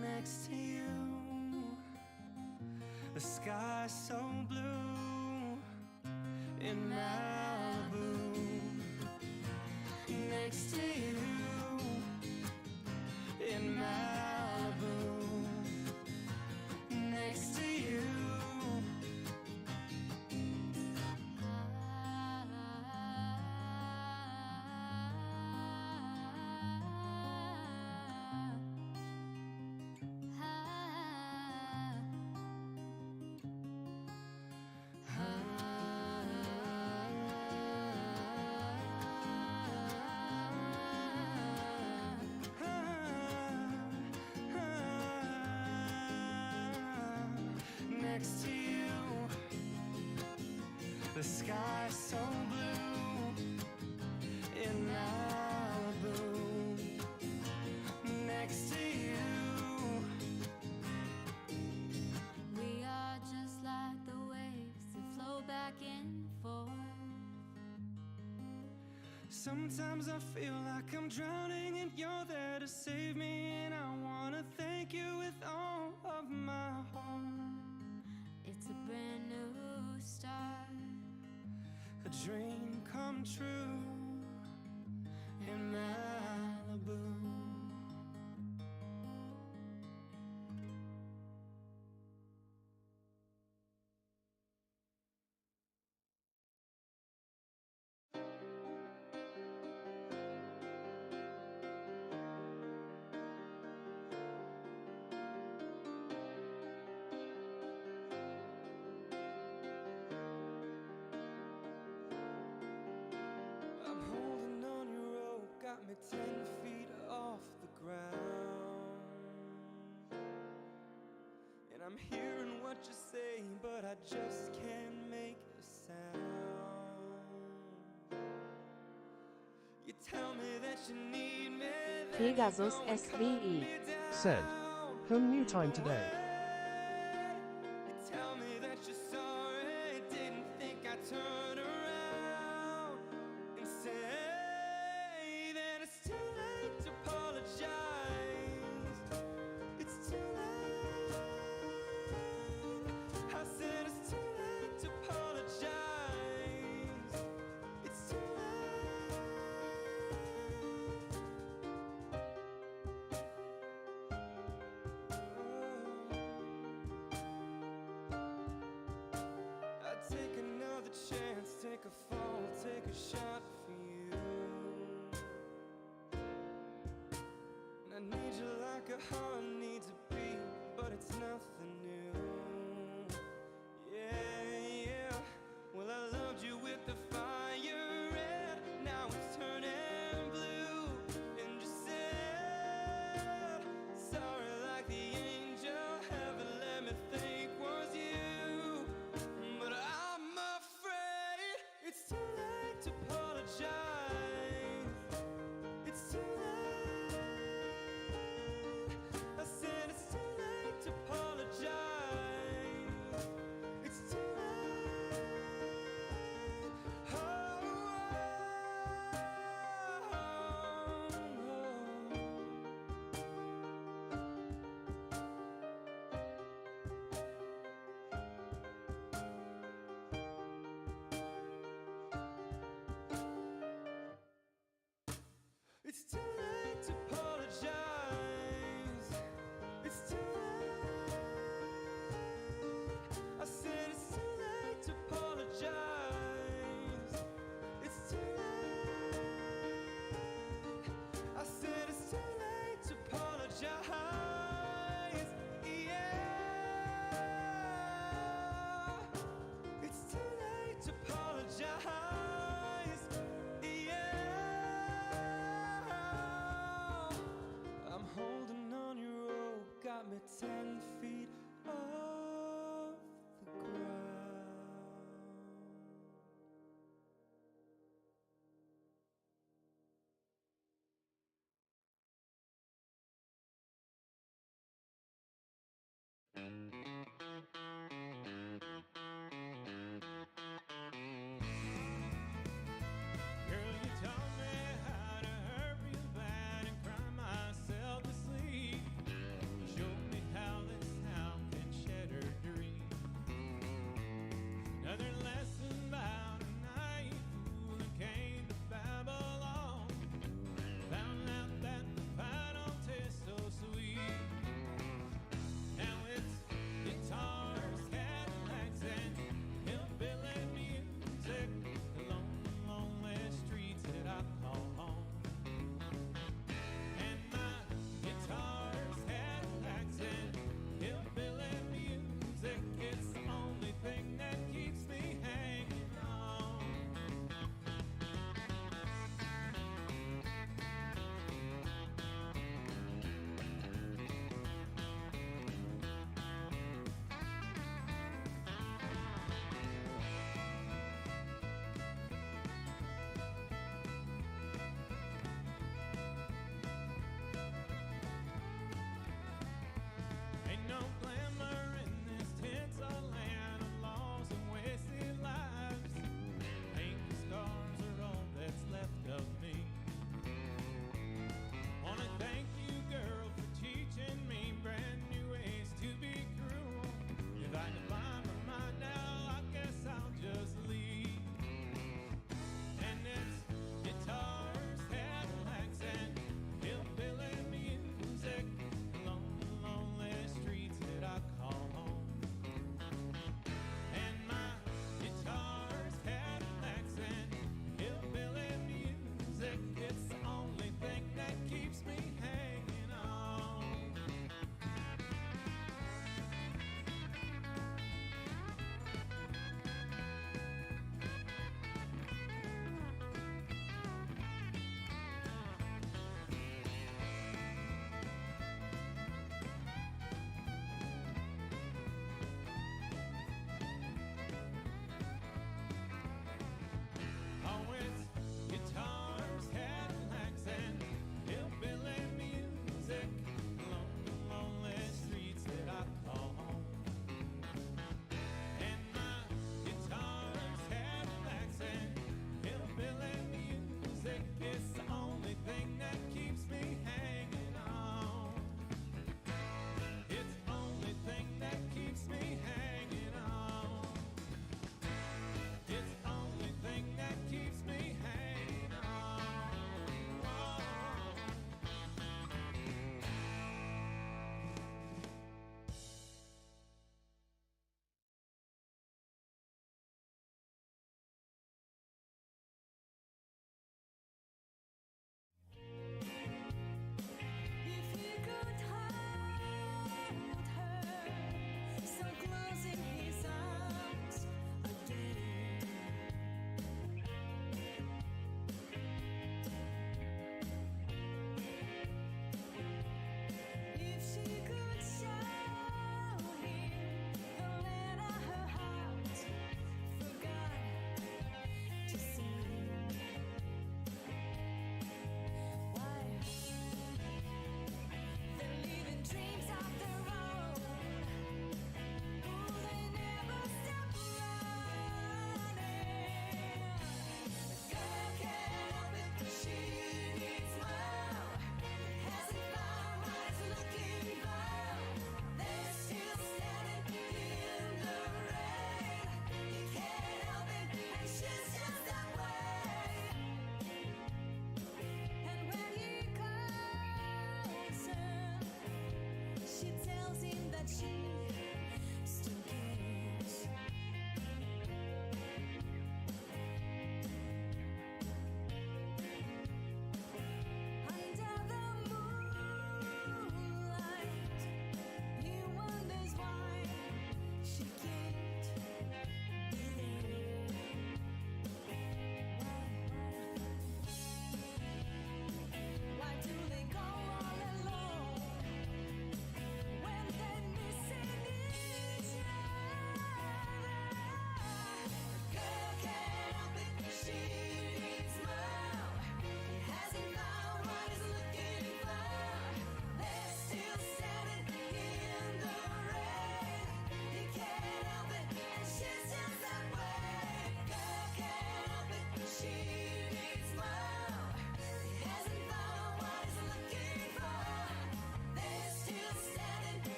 next to you. The sky's so blue in Malibu, next to you in Malibu, next to you. Next to you, the sky's so blue in Malibu, next to you. We are just like the waves that flow back and forth. Sometimes I feel like I'm drowning and you're there to save me, and I wanna thank you with all of my heart. It's a brand new start, A dream come true in Malibu. I'm holding on your rope, got me 10 feet off the ground. And I'm hearing what you say, but I just can't make a sound. You tell me that you need me, then you Pegasus go and cut SVE me down. Said, home new time today. You tell me that you're sorry, didn't think I'd turn around and say that it's too late to apologize. It's too late. I said it's too late to apologize. It's too late. Oh. chance, take a fall, take a shot for you. And I need you like a heart needs a beat, but it's nothing new. Yeah, yeah. Well, I loved you with the fire red, now it's turning blue. And you said sorry like the angel heaven let me think was you. But I'm afraid it's too late to apologize. It's too late. I said it's too late to apologize. It's too late. Oh, it's too late to apologize. It's too late. I said it's too late to apologize. It's too late. I said it's too late to apologize. Yeah. It's too late to apologize. Yeah. I'm holding on your rope, got me 10 feet off the ground. Girl, you taught me how to hurt real bad and cry myself to sleep. You showed me how this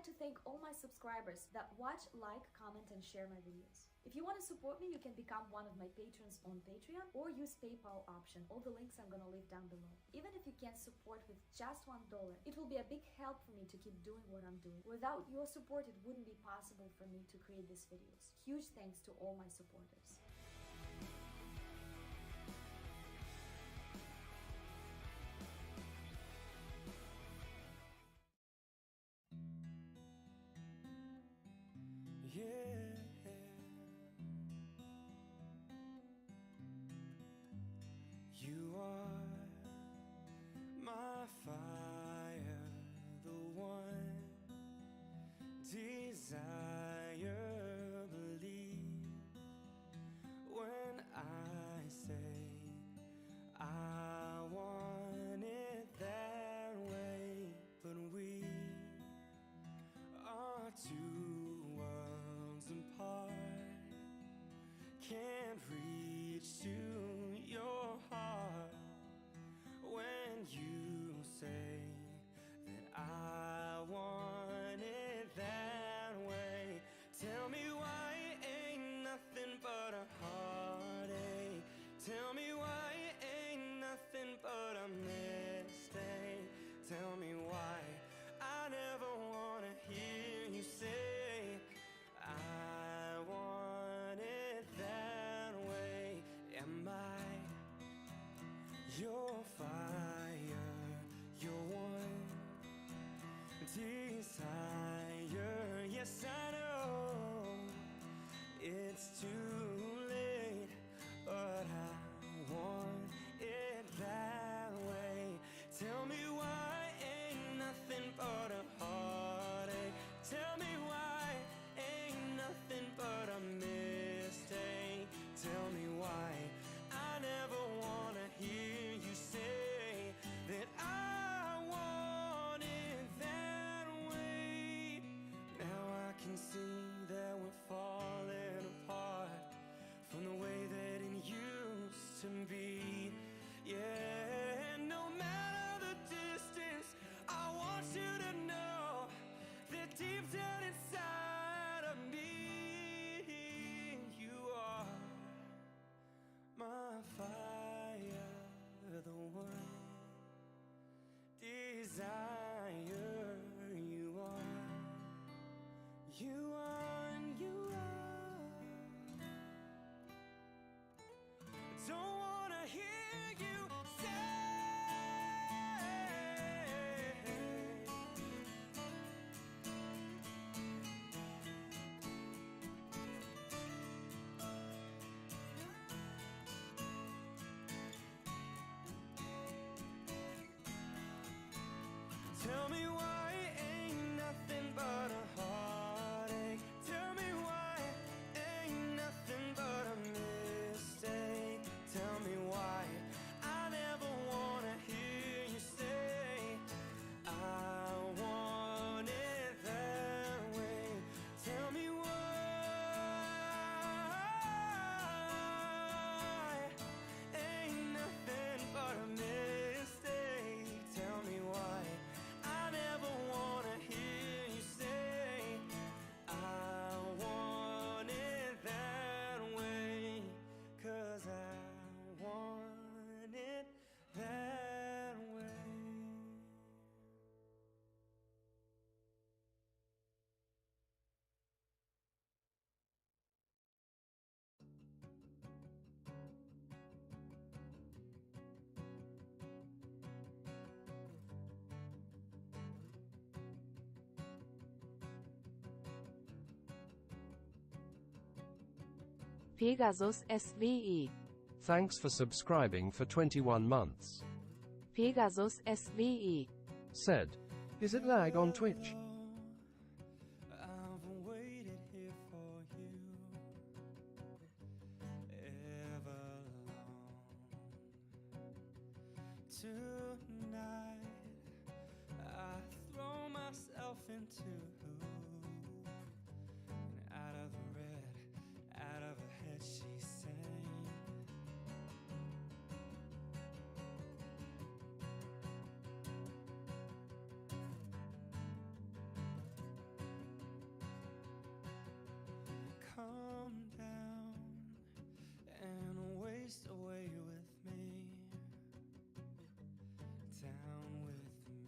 like to thank all my subscribers that watch, like, comment, and share my videos. If you want to support me, you can become one of my patrons on Patreon or use PayPal option. All the links I'm gonna leave down below. Even if you can't support with just $1, it will be a big help for me to keep doing what I'm doing. Without your support, it wouldn't be possible for me to create these videos. Huge thanks to all my supporters. Yeah, you are my fire, the one desire. Believe when I say I want it that way, but we are two worlds apart. Can't reach to your heart when you say that I want it that way. Tell me why it ain't nothing but a heartache. Tell me why it ain't nothing but a mistake. Tell me why I never wanna hear you say I want it that way. Am I your fire, your one desire? Yes, I know it's too late, but I want it that way. Tell me why ain't nothing but a heartache. Tell me why ain't nothing but a mistake. Tell me why I never wanna hear you say that I want it that way. Now I can see that we're falling apart from the way that it used to be. Yeah, no matter the distance, I want you to know that deep down inside of me, you are my fire, the one desire. You are, you are, and you are. Don't wanna hear you say tell me why ain't nothing but a heartache. Tell me why ain't nothing but a mistake. Tell me why I never wanna hear you say I want it that way. Tell me why ain't nothing but a mistake. Tell me why I never wanna hear you say I want it that way. 'Cause I want it that way. Pegasus SVE. Thanks for subscribing for 21 months. Pegasus SVE. Said. Is it lag on Twitch? I've waited here for you ever long. Tonight I throw myself into and out of the red, out of her head she sang. come down and waste away with me, down with me.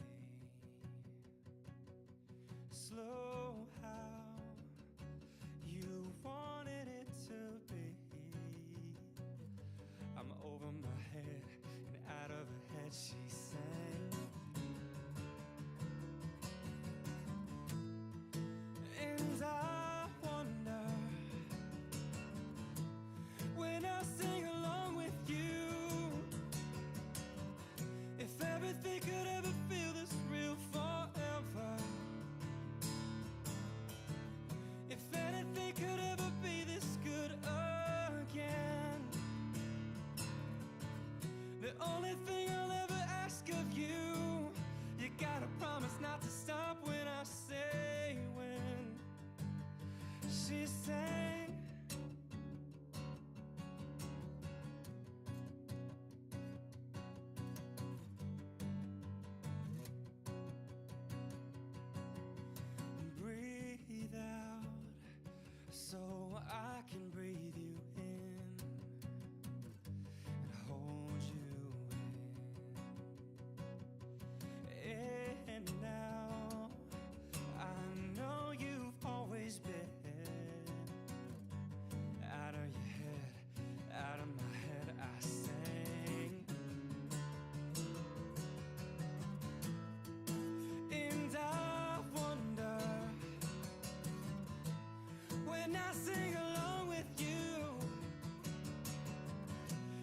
Slow how you wanted it to be. I'm over my head and out of her head, she sang. And I wonder, when I sing along with you, if everything could ever feel this real forever. If anything could ever be this good again. The only thing I'll ever ask of you, you gotta promise not to stop when I say when. She sang. Breathe out so I can breathe you in and hold you in. And now I know you've always been out of your head, out of my head. I sang. And I wonder, when I sing along with you,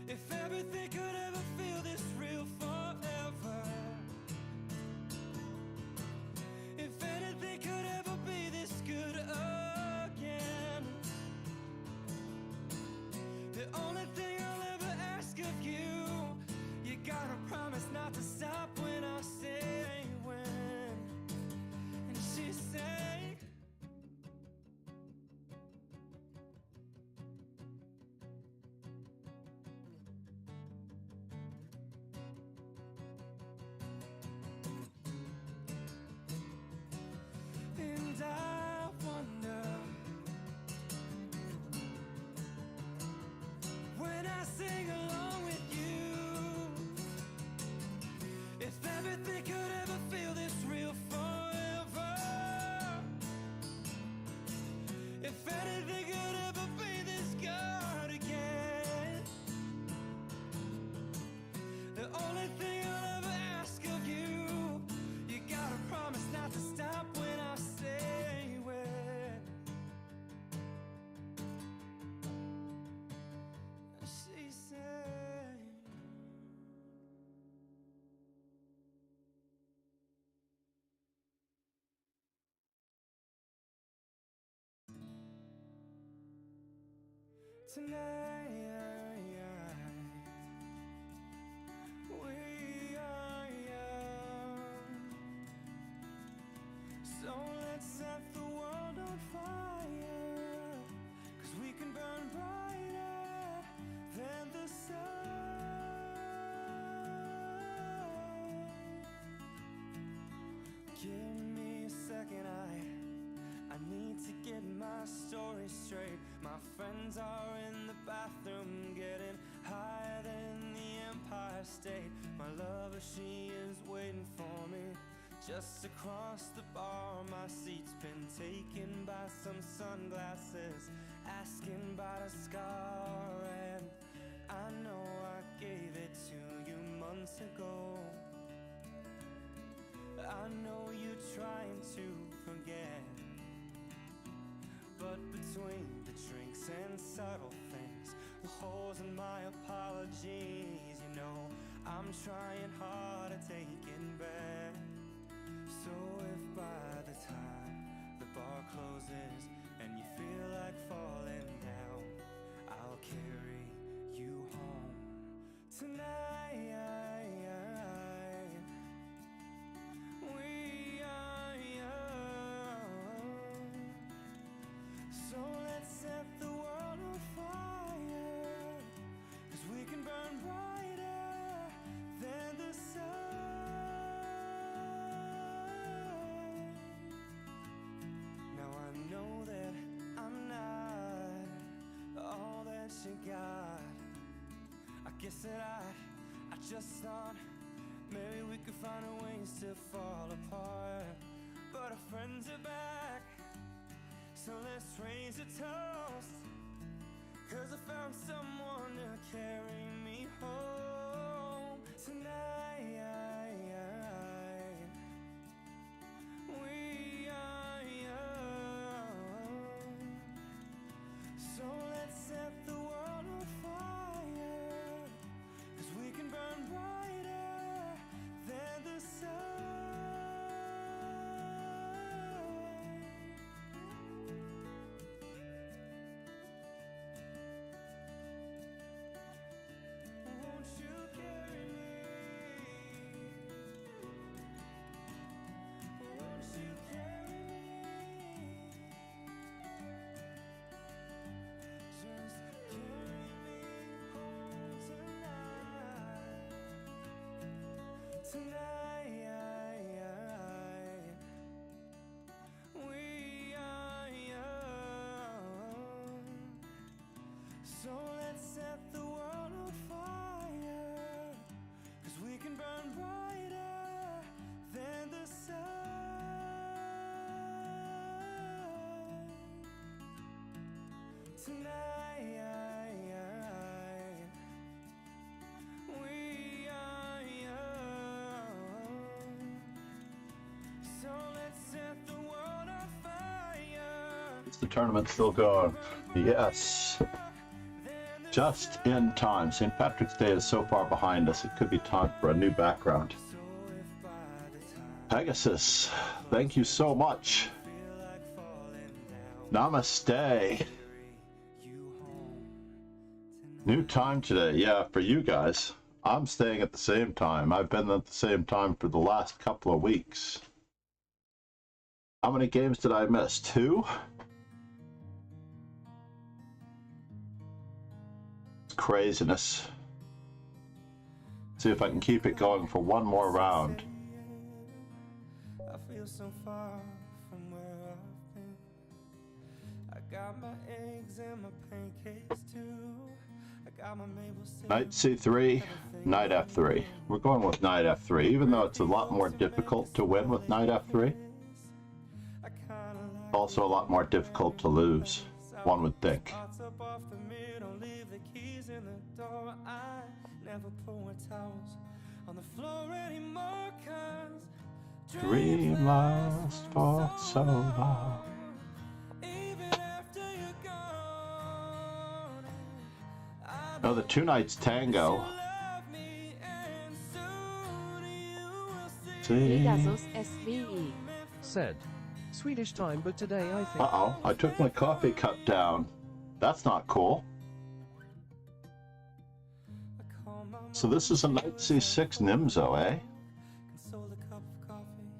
if everything could ever feel this real forever. If anything could ever be this good again. The only thing I'll ever ask of you, you gotta promise not to stop when I say when. And she sang. And I wonder, when I sing along with you, if everything could ever feel this real forever. If anything could ever be this good again. The only thing I'll ever ask of you, you gotta promise not to stop when I say when. She sang. Tonight we are young, so let's set the world on fire, 'cause we can burn brighter than the sun. Give me a second, I need to get my story straight. My friends are in the bathroom getting higher than the Empire State. My lover, she is waiting for me just across the bar. My seat's been taken by some sunglasses, asking about a scar. And I know I gave it to you months ago. I know you're trying to forget, but between the drinks and subtle things, the holes in my apologies, you know, I'm trying hard at taking back. So if by the time the bar closes and you feel like falling down, I'll carry you home tonight. We are young, so let's set the world on fire, 'cause we can burn brighter than the sun. Now I know that I'm not Guess that I just thought maybe we could find a ways to fall apart. But our friends are back, so let's raise a toast. 'Cause I found someone to carry me home tonight. We are young, so let's set the world on fire. 'Cause we can burn brighter than the sun. Won't you carry me? Won't you carry me? Just carry me home tonight. Tonight, we are young, so let's set the world on fire. 'Cause we can burn brighter than the sun. Tonight, we are young, so let's set the world on fire. Is the tournament still going? Yes. Just in time. St. Patrick's Day is so far behind us, it could be time for a new background. Pegasus, thank you so much. Namaste. New time today. Yeah, for you guys. I'm staying at the same time. I've been at the same time for the last couple of weeks. How many games did I miss? 2? It's craziness. See if I can keep it going for one more round. I feel so far from where I've been. I got my eggs and my pancakes too. I got my maple syrup. Knight C3, Knight F3. We're going with Knight F3, even though it's a lot more difficult to win with Knight F3. Also a lot more difficult to lose, one would think. I never put my towels on the floor anymore, 'cause Dream lasts for so long. even after you're gone, No, the Two Knights Tango. love me, and soon you will see. See? Pegasus SVE. Said. Swedish time, but today I think. Uh-oh, I took my coffee cup down. That's not cool. So this is a Knight C6 Nimzo, eh? Consoled a cup of coffee,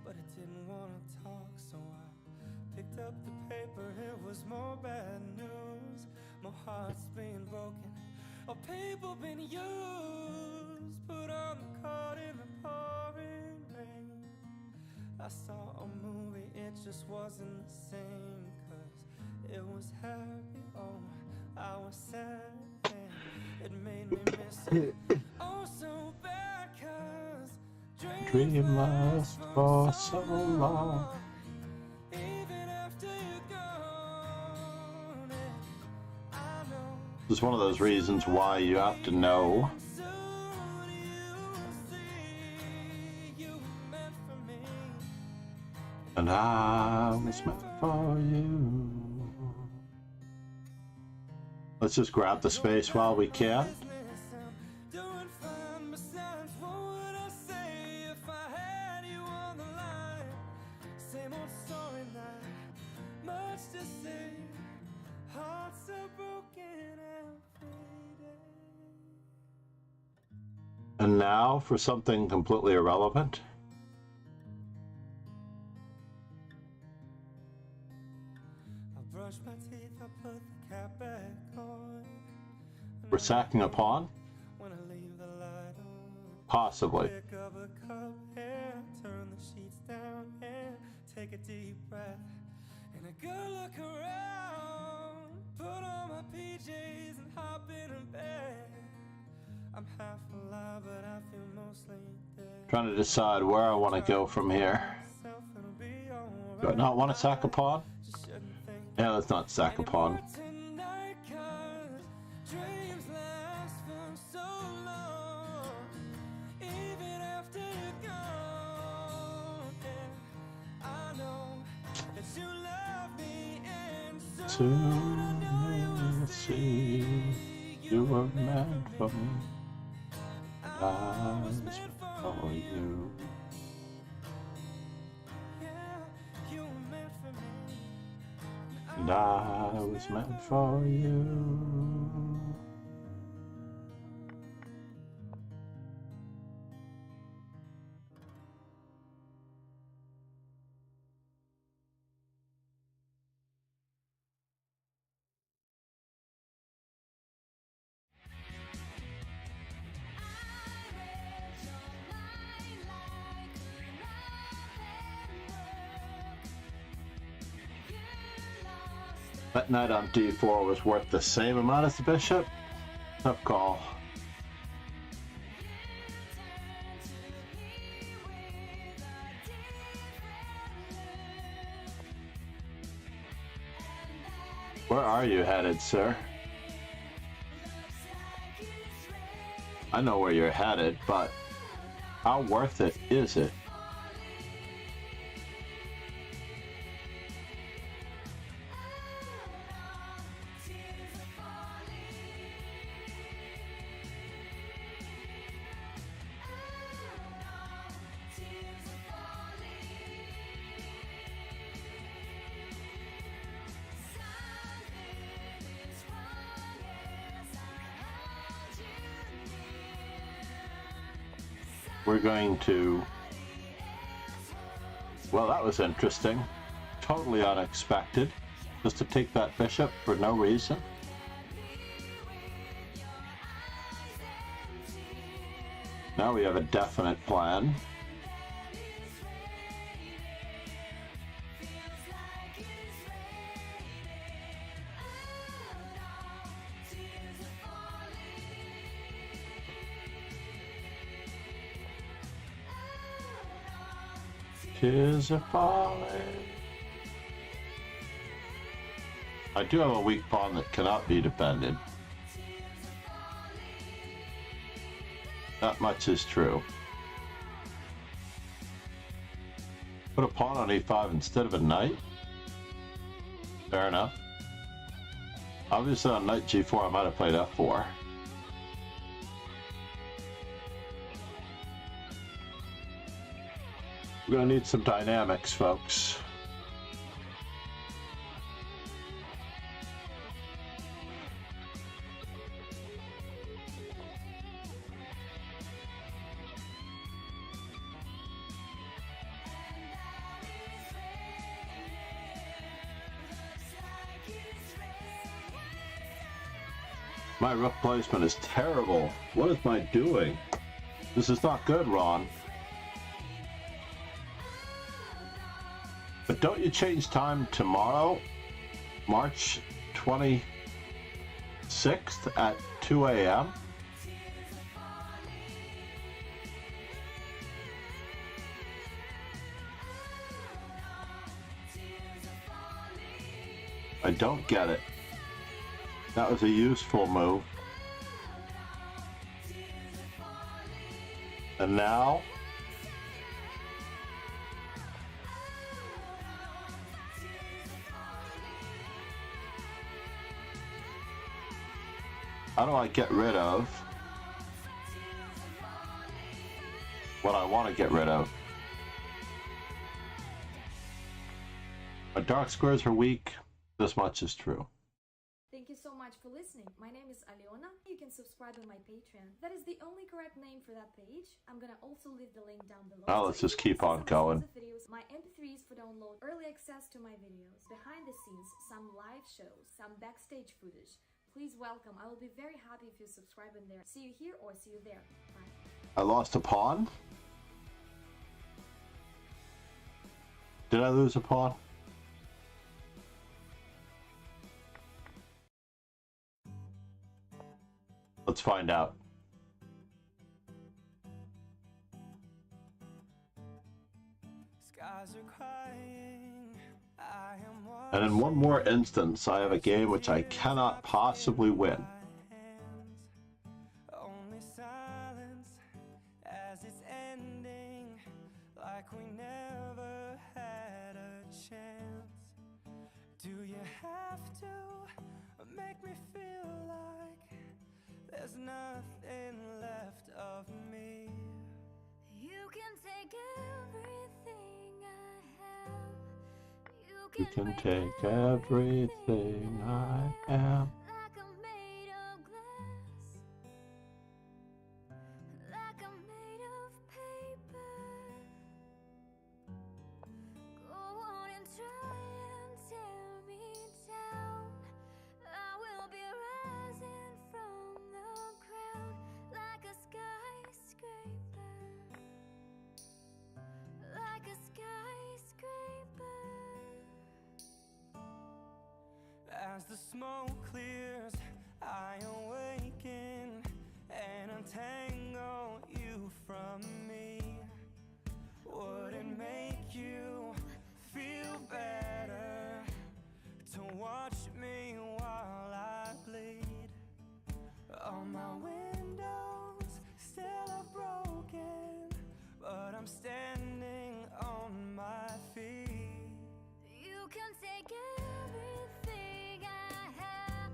but it didn't want to talk, so I picked up the paper. It was more bad news. My heart's been broken, or people been used, put on the card in the pouring rain. I saw a movie, it just wasn't the same, 'cause it was happy, oh, I was sad, and it made me miss it. Oh, so bad, 'cause Dream lasts for so long. even after you're gone, and I know This is one of those reasons why you have to know. soon you will see you were meant for me. And I was meant for you. Let's just grab the space while we can. Doing fine, besides, what would I say if I had you on the line? Same old story, not much to say. Hearts are broken every day. And now for something completely irrelevant. I brush my teeth, I put the cap back on. We're sacking a pawn? When I leave the light on, Possibly. pick up a cup and turn the sheets down and take a deep breath and a good look around. Put on my PJs and hop in bed. I'm half alive, but I feel mostly dead. Trying to decide where I want to go from here. Do I not want to sack a pawn? Yeah, let's not sack a pawn. Dreams last for so long, even after you're gone. Yeah, I know that you love me, and soon I know you will see you were meant for me. I was meant for you. Yeah, you were meant for me. And I was meant for you. That knight on d4 was worth the same amount as the bishop? Tough call. Where are you headed, sir? I know where you're headed, but how worth it is it? We're going to... Well, that was interesting. Totally unexpected. Just to take that bishop for no reason. Now we have a definite plan. Tears are falling. I do have a weak pawn that cannot be defended. That much is true. Put a pawn on e5 instead of a knight? Fair enough. Obviously on knight g4 I might have played f4. We're gonna need some dynamics, folks. My rook placement is terrible. What am I doing? This is not good, Ron. But don't you change time tomorrow, March 26th at 2 a.m.? I don't get it. That was a useful move. And now? How do I get rid of what I want to get rid of? My dark squares are weak. This much is true. Thank you so much for listening. My name is Aliona. You can subscribe on my Patreon. That is the only correct name for that page. I'm gonna also leave the link down below. Now let's just keep on going. Videos, my MP3s for download, early access to my videos, behind the scenes, some live shows, some backstage footage. Please welcome. I will be very happy if you subscribe in there. See you here or see you there. Bye. I lost a pawn? Did I lose a pawn? Let's find out. skies are crying. I am And in one more instance, I have a game which I cannot possibly win. only silence as it's ending, like we never had a chance. Do you have to make me feel like there's nothing left of me? You can take everything I have. You can take everything I am. Like I'm made of glass, like I'm made of paper. Go on and try and tear me down. I will be rising from the ground like a skyscraper, like a skyscraper. As the smoke clears, I awaken and untangle you from me. Would it make you feel better to watch me while I bleed? All my windows still are broken, but I'm standing on my feet. You can take everything I have.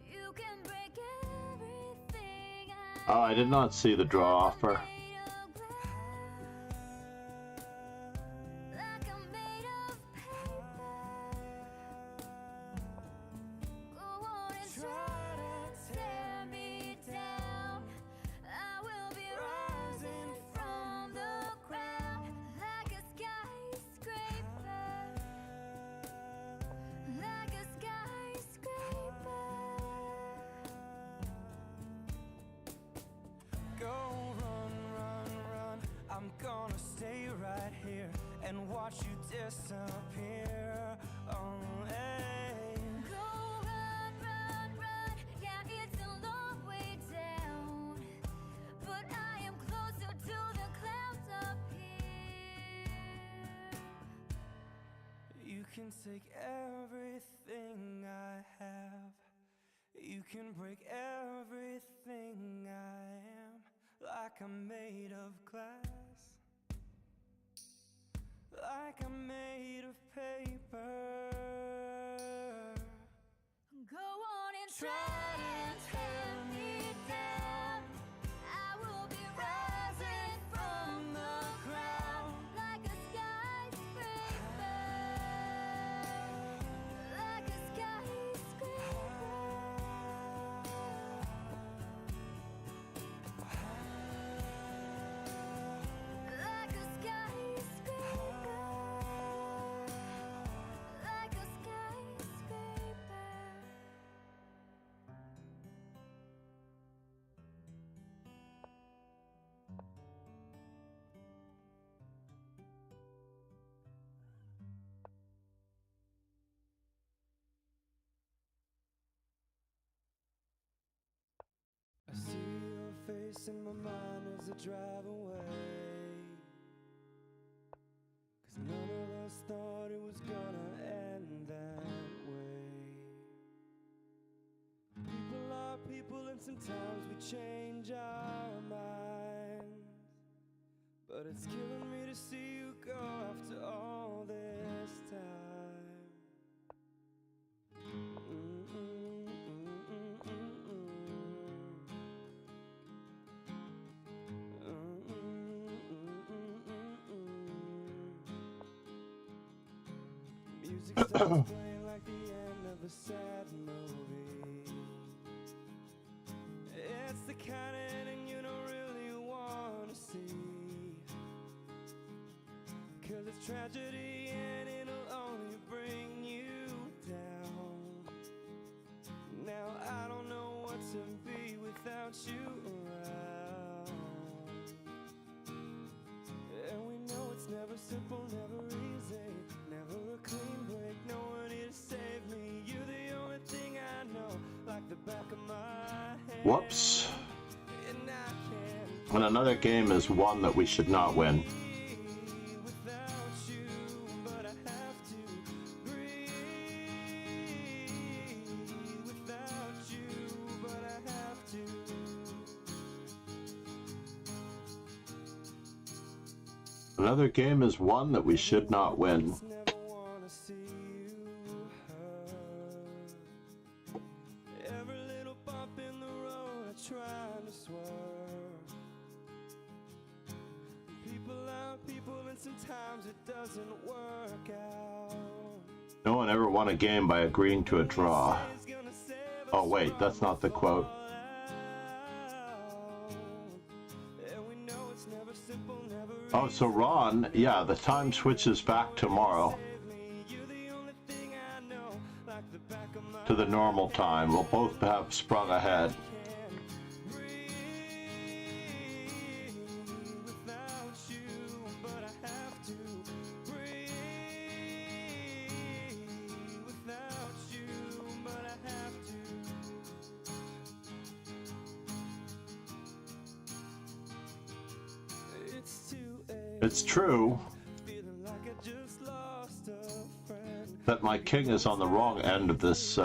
You can break everything I Oh, I did not see the draw offer. made of glass, like I'm made of paper. Go on and try to tear me down. I will be rising from the ground like a skyscraper, like a skyscraper. Go run, run, run. I'm gonna stay right here and watch you disappear. Oh, hey. Go run, run, run. Yeah, it's a long way down, but I am closer to the clouds up here. You can take everything I have. You can break everything I am, like I'm made of glass, like I'm made of paper. Go on and try to tear me down. I will be rising from the ground like a skyscraper, like a skyscraper. Like a skyscraper, like a skyscraper. I see your face in my mind as I drive away, 'cause none of us thought it was gonna end that way. People are people and sometimes we change our minds, but it's killing me to see you go after all this time. Music starts playing like the end of a sad movie. It's the kind of ending you don't really want to see, 'cause it's tragedy and it'll only bring you down. Now I don't know what to be without you around, and we know it's never simple, never easy, never a clean break, no one here to save me. You're the only thing I know, like the back of my hand. Whoops. And I can't And another game is one that we should not win. be without Another game is one that we should not win. Never wanna see you hurt. Every little bump in the road, I try to swerve. People are people, and sometimes it doesn't work out. No one ever won a game by agreeing to a draw. Oh wait, that's not the quote. Oh, so Ron, yeah, the time switches back tomorrow to the normal time. We'll both have sprung ahead. It's true that my king is on the wrong end of this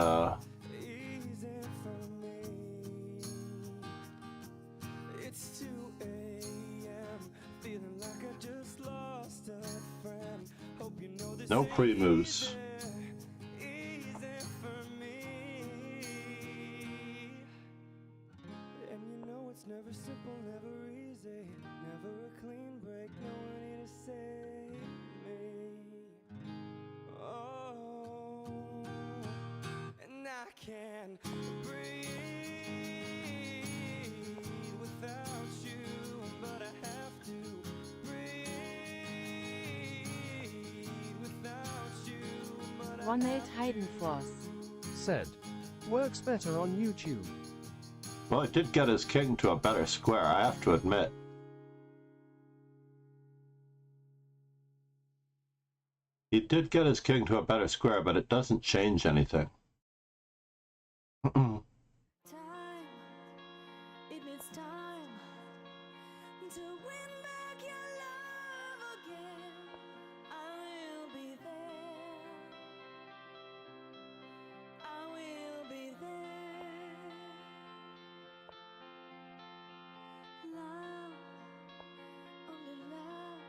no pre-moves. And you know it's never simple, never easy, never a clean break, no one here to save me. Oh, and I can't breathe without you, but I have to breathe without you, but I Ronald Heidenforce. Said. Works better on YouTube. Well, it did get his king to a better square, I have to admit. He did get his king to a better square, but it doesn't change anything. Time, it needs time to win back your love again. I will be there. I will be there. Love, only love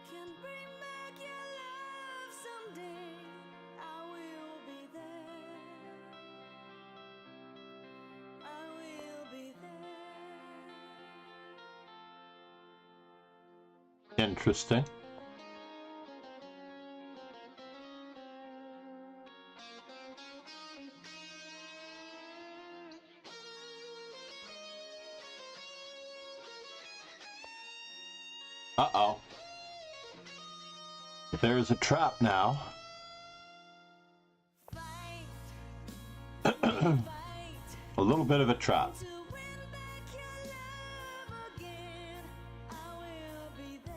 can bring back your love someday. I will be there. I will be there. Interesting. Uh-oh. There's a trap now. Fight, fight. A little bit of a trap. To win back your love again, I will be there.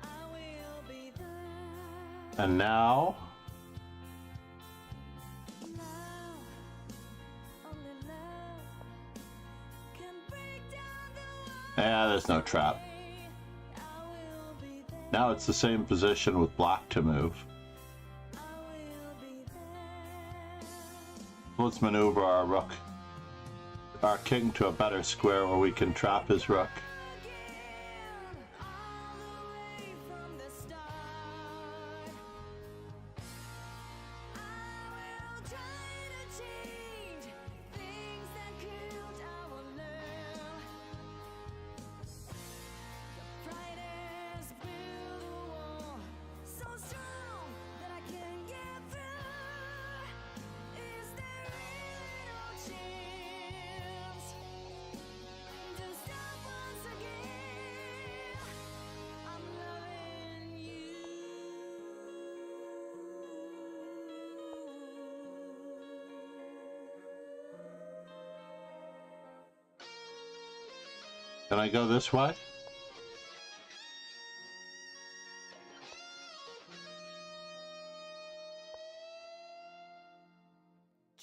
I will be there. And now, Love, only love can break down the walls. there's no trap. I will be there. Now it's the same position with black to move. I will be there. Let's maneuver our rook, our king to a better square where we can trap his rook. All the way from the start. I will try to change things that could. I will learn. The pride has built a wall so strong that I can get through. Is there really no chance to stop once again? I'm loving you. Can I go this way?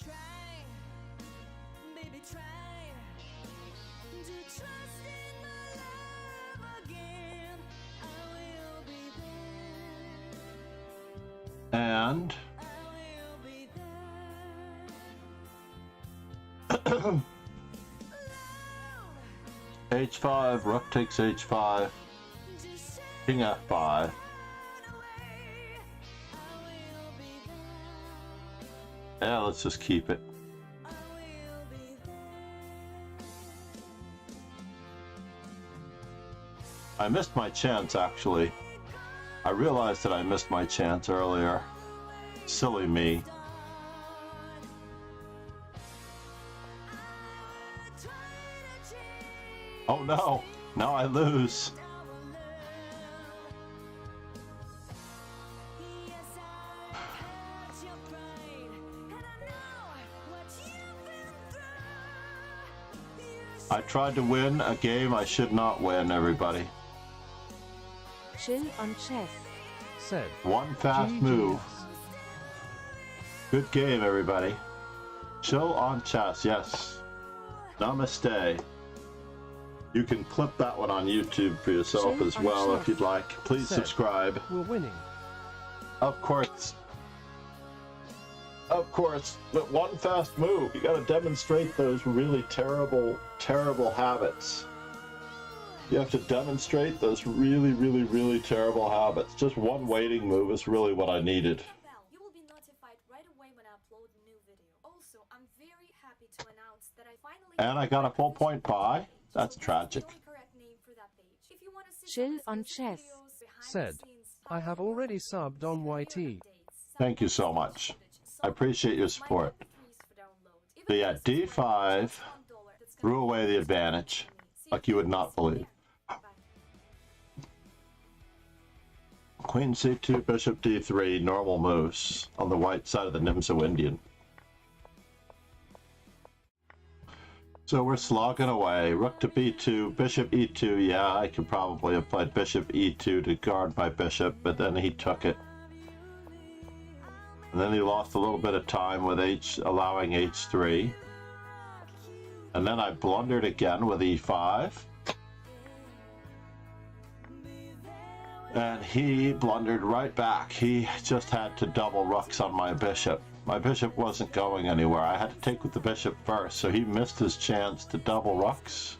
Try, baby, try to trust in my love again. I will be there. And I will be there. Loud, H5, rook takes H5, king F5. Yeah, let's just keep it. I missed my chance, actually. I realized that I missed my chance earlier. Silly me. Oh no! Now I lose. I tried to win a game I should not win, everybody. Chill on chess. Said. One fast move. Good game, everybody. Chill on chess, yes. Namaste. You can clip that one on YouTube for yourself Chill as on well chess. if you'd like. Please Said. subscribe. We're winning. Of course. Of course, but one fast move. You gotta demonstrate those really terrible, terrible habits. You have to demonstrate those really, really, really terrible habits. Just one waiting move is really what I needed. You will be notified right away when I upload a new video. Also, I'm very happy to announce that I finally And I got a full point buy. That's tragic. Chill on chess. Said. I have already subbed on YT. Thank you so much. I appreciate your support. But yeah, D5 threw away the advantage like you would not believe. Queen C2, Bishop D3, normal moves on the white side of the Nimzo Indian. So we're slogging away. Rook to B2, Bishop E2. Yeah, I could probably have played Bishop E2 to guard my bishop, but then he took it. And then he lost a little bit of time with allowing H3. And then I blundered again with E5. And he blundered right back. He just had to double rooks on my bishop. My bishop wasn't going anywhere. I had to take with the bishop first, so he missed his chance to double rooks.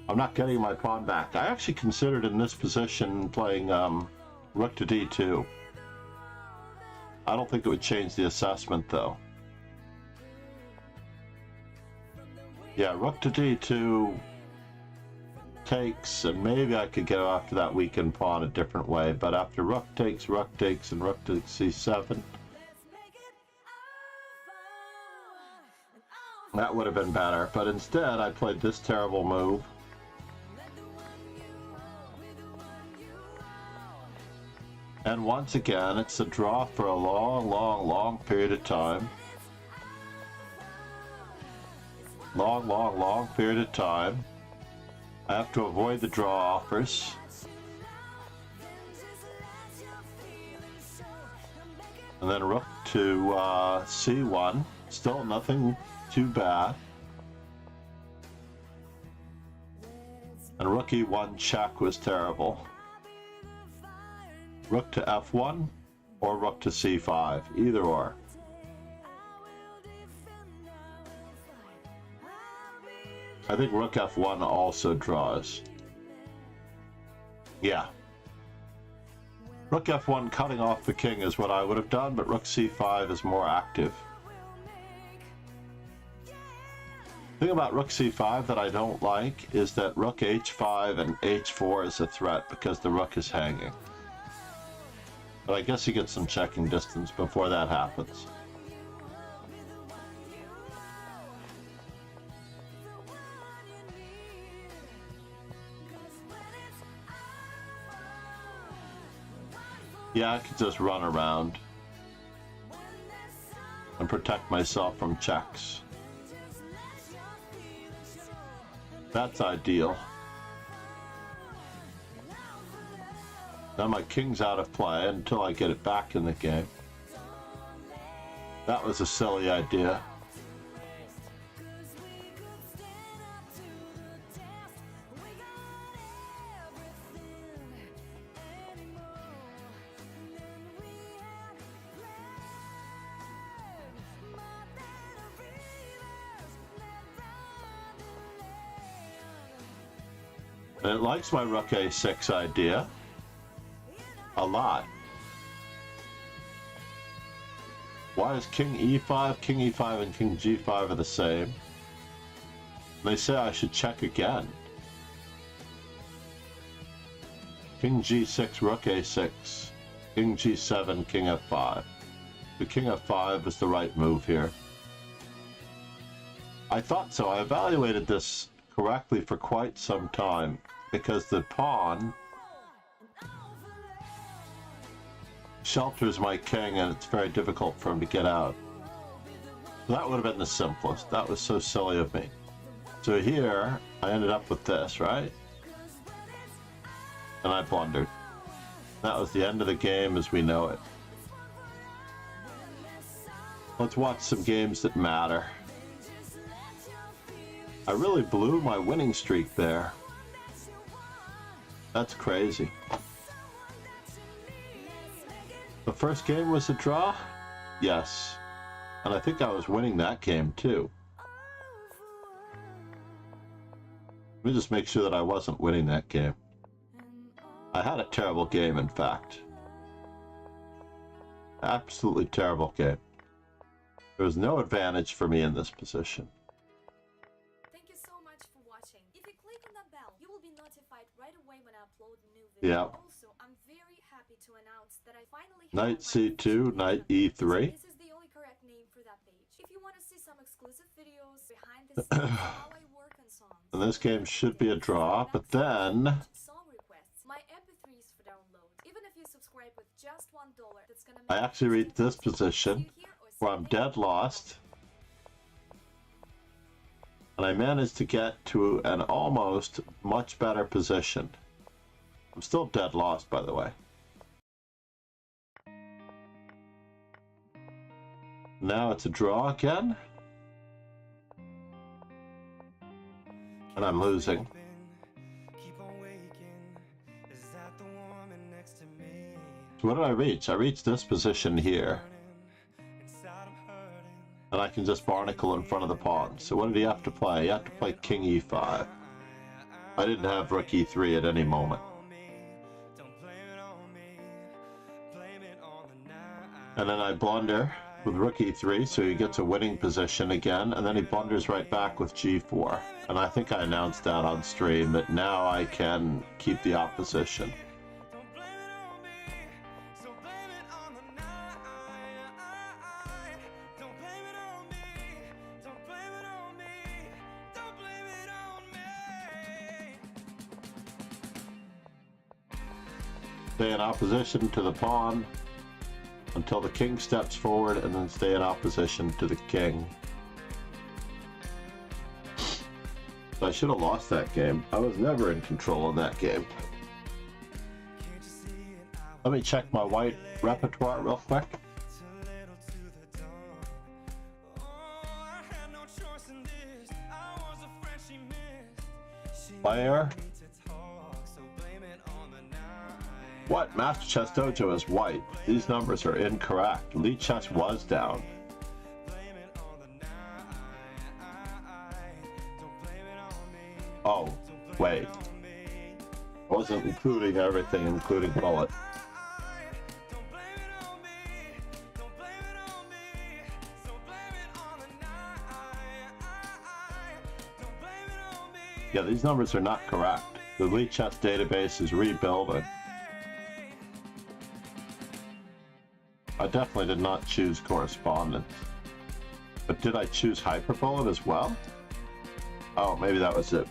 I'm not getting my pawn back. I actually considered in this position playing rook to D2. I don't think it would change the assessment, though. Yeah, rook to D2 takes, and maybe I could go after that weakened pawn a different way, but after rook takes, and rook to C7, that would have been better. But instead, I played this terrible move. And once again, it's a draw for a long, long, long period of time. Long, long, long period of time. I have to avoid the draw offers. And then rook to C1. Still nothing too bad. And rook E1 check was terrible. Rook to F1 or rook to C5, either or. I think rook F1 also draws. Yeah. Rook F1 cutting off the king is what I would have done, but rook C5 is more active. The thing about rook C5 that I don't like is that rook H5 and H4 is a threat because the rook is hanging. But I guess you get some checking distance before that happens. Yeah, I could just run around and protect myself from checks. That's ideal. Now my king's out of play until I get it back in the game. That was a silly idea. And it likes my rook a6 idea a lot. Why is king e5, and king g5 are the same? They say I should check again. King g6, rook a6, king g7, king f5. The king f5 is the right move here. I thought so. I evaluated this correctly for quite some time because the pawn shelters my king and it's very difficult for him to get out. That would have been the simplest. That was so silly of me. So here, I ended up with this, right? And I blundered. That was the end of the game as we know it. Let's watch some games that matter. I really blew my winning streak there. That's crazy. The first game was a draw? Yes. And I think I was winning that game too. Let me just make sure that I wasn't winning that game. I had a terrible game, in fact. Absolutely terrible game. There was no advantage for me in this position. Thank you so much for watching. If you click on that bell, you will be notified right away when I upload a new video. Yeah. Also, I'm very happy to announce that I finally have Knight my c2, knight e3. This is the only correct name for that page. If you want to see some exclusive videos behind the scenes how I work on songs. And this game should be a draw, but then Song requests, my MP3s for download. Even if you subscribe with just $1, that's gonna I actually reached this position where I'm dead lost. And I managed to get to an almost much better position. I'm still dead lost, by the way. Now it's a draw again. And I'm losing. So what did I reach? I reached this position here. And I can just barnacle in front of the pawn. So what did he have to play? He had to play king e5. I didn't have rook e3 at any moment. And then I blunder with rook e3, so he gets a winning position again, and then he blunders right back with g4. And I think I announced that on stream, that now I can keep the opposition. Stay in opposition to the pawn until the king steps forward, and then stay in opposition to the king. So I should have lost that game. I was never in control of that game. Let me check my white repertoire real quick. Player. What? Master Chess Dojo is white. These numbers are incorrect. Lead Chess was down. Oh, wait. I wasn't including everything, including bullet. Yeah, these numbers are not correct. The Lead Chess database is rebuilding. I definitely did not choose correspondence. But did I choose hyperbullet as well? Oh, maybe that was it.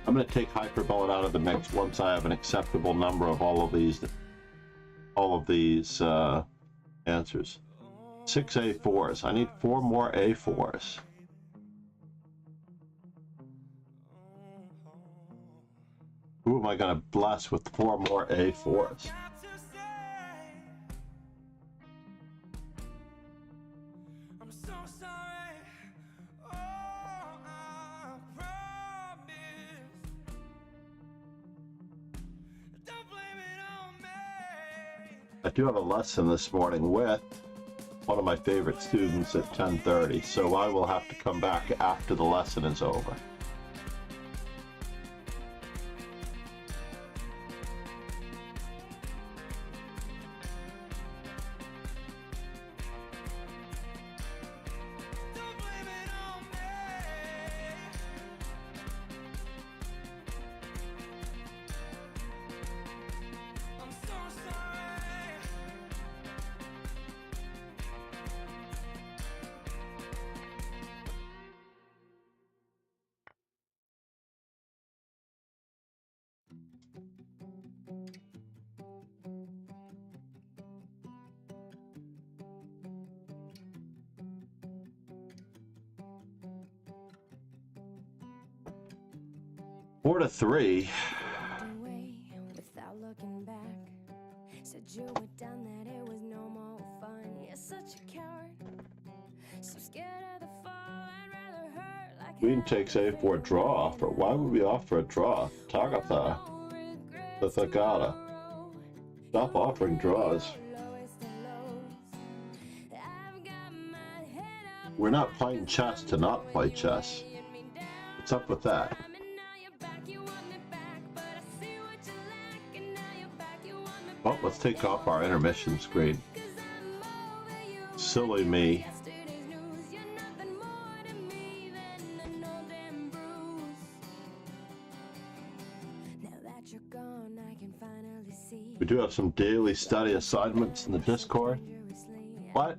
I'm going to take hyperbullet out of the mix once I have an acceptable number of all of these answers. 6 A4s. I need 4 more A4s. Who am I going to bless with 4 more A4s? I do have a lesson this morning with one of my favorite students at 10:30, so I will have to come back after the lesson is over. Four to three. Without looking back, said you were done, that it was no more fun. You're such a coward, so scared of the fall. I'd rather hurt like Queen takes a4 draw offer. Why would we offer a draw? Tagatha. The Thagata. Stop offering draws. We're not playing chess to not play chess. What's up with that? Well, let's take off our intermission screen. Silly me. We do have some daily study assignments in the Discord. What?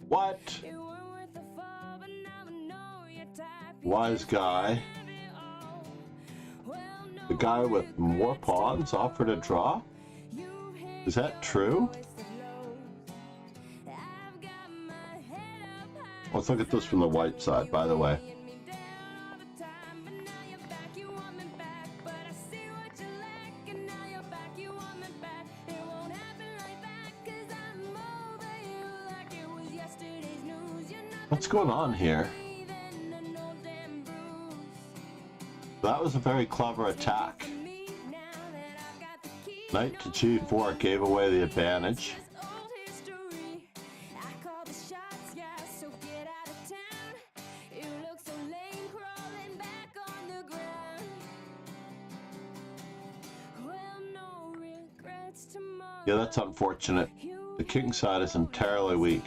What? Wise guy. The guy with more pawns offered a draw? Is that true? Let's look at this from the white side, by the way. What's going on here? That was a very clever attack. Knight to g4 gave away the advantage. Yeah, that's unfortunate. The king side is entirely weak.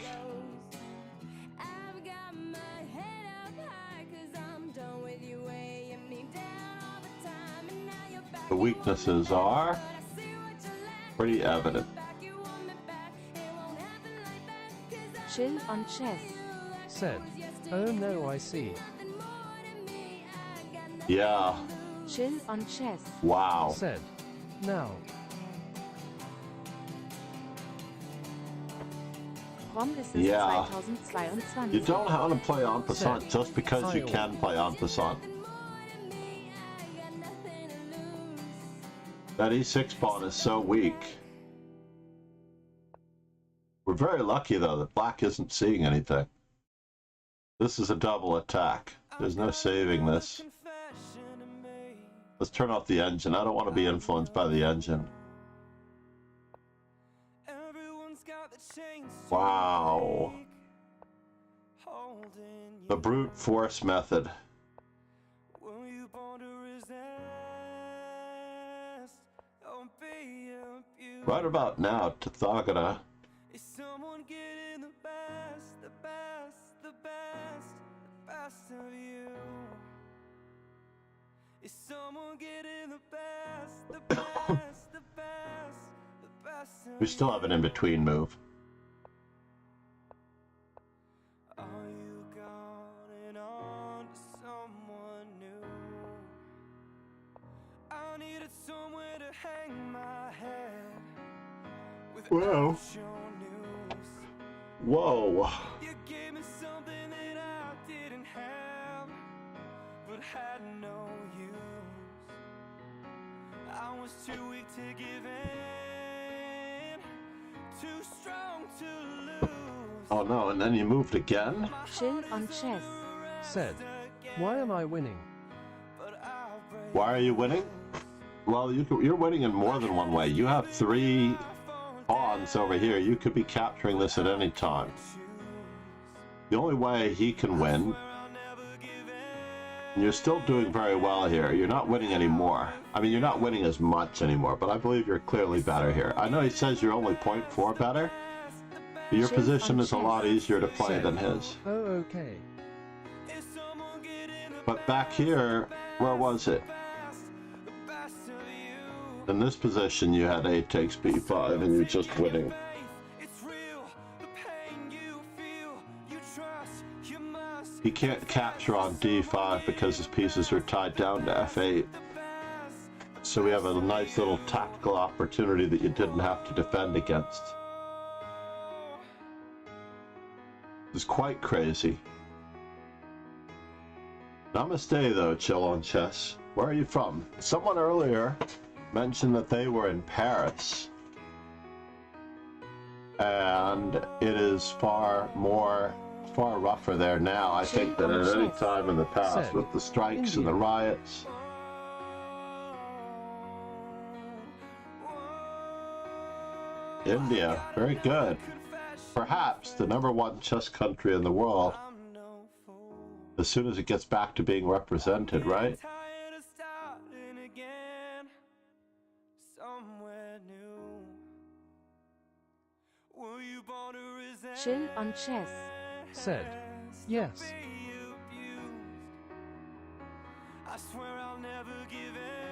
The weaknesses are pretty evident. Chill on chess. Said. Oh no, I see. Yeah. Chill on chess. Wow. Said. Now. Yeah. 2022. You don't have to play en passant just because you can play en passant. That e6 pawn is so weak. We're very lucky though that black isn't seeing anything. This is a double attack. There's no saving this. Let's turn off the engine. I don't want to be influenced by the engine. Wow. The brute force method. Right about now, Tathagata. Is someone getting the best, the best, the best, the best of you? Is someone getting the best, the best, the best, the best of We still have an in-between move. Are you going on to someone new? I needed somewhere to hang my head. Whoa. Whoa. You gave me something that I didn't have, but had no use. I was too weak to give in, too strong to lose. Oh no, and then you moved again? Chill on chess. Said. Why am I winning? Why are you winning? Well, you're winning in more than one way. You have 3 pawns over here. You could be capturing this at any time. The only way he can win, and you're still doing very well here. You're not winning anymore. I mean, you're not winning as much anymore, but I believe you're clearly better here. I know he says you're only 0.4 better, but your position is a lot easier to play than his. Oh, okay. But back here, where was it? In this position, you had A takes B5, and you're just winning. He can't capture on D5 because his pieces are tied down to F8. so we have a nice little tactical opportunity that you didn't have to defend against. It's quite crazy. Namaste though, Chill on Chess. Where are you from? Someone earlier mentioned that they were in Paris. And it is far rougher there now, I think, than at any time in the past with the strikes and the riots. India, very good. Perhaps the #1 chess country in the world. As soon as it gets back to being represented, right? Chill on Chess said, yes.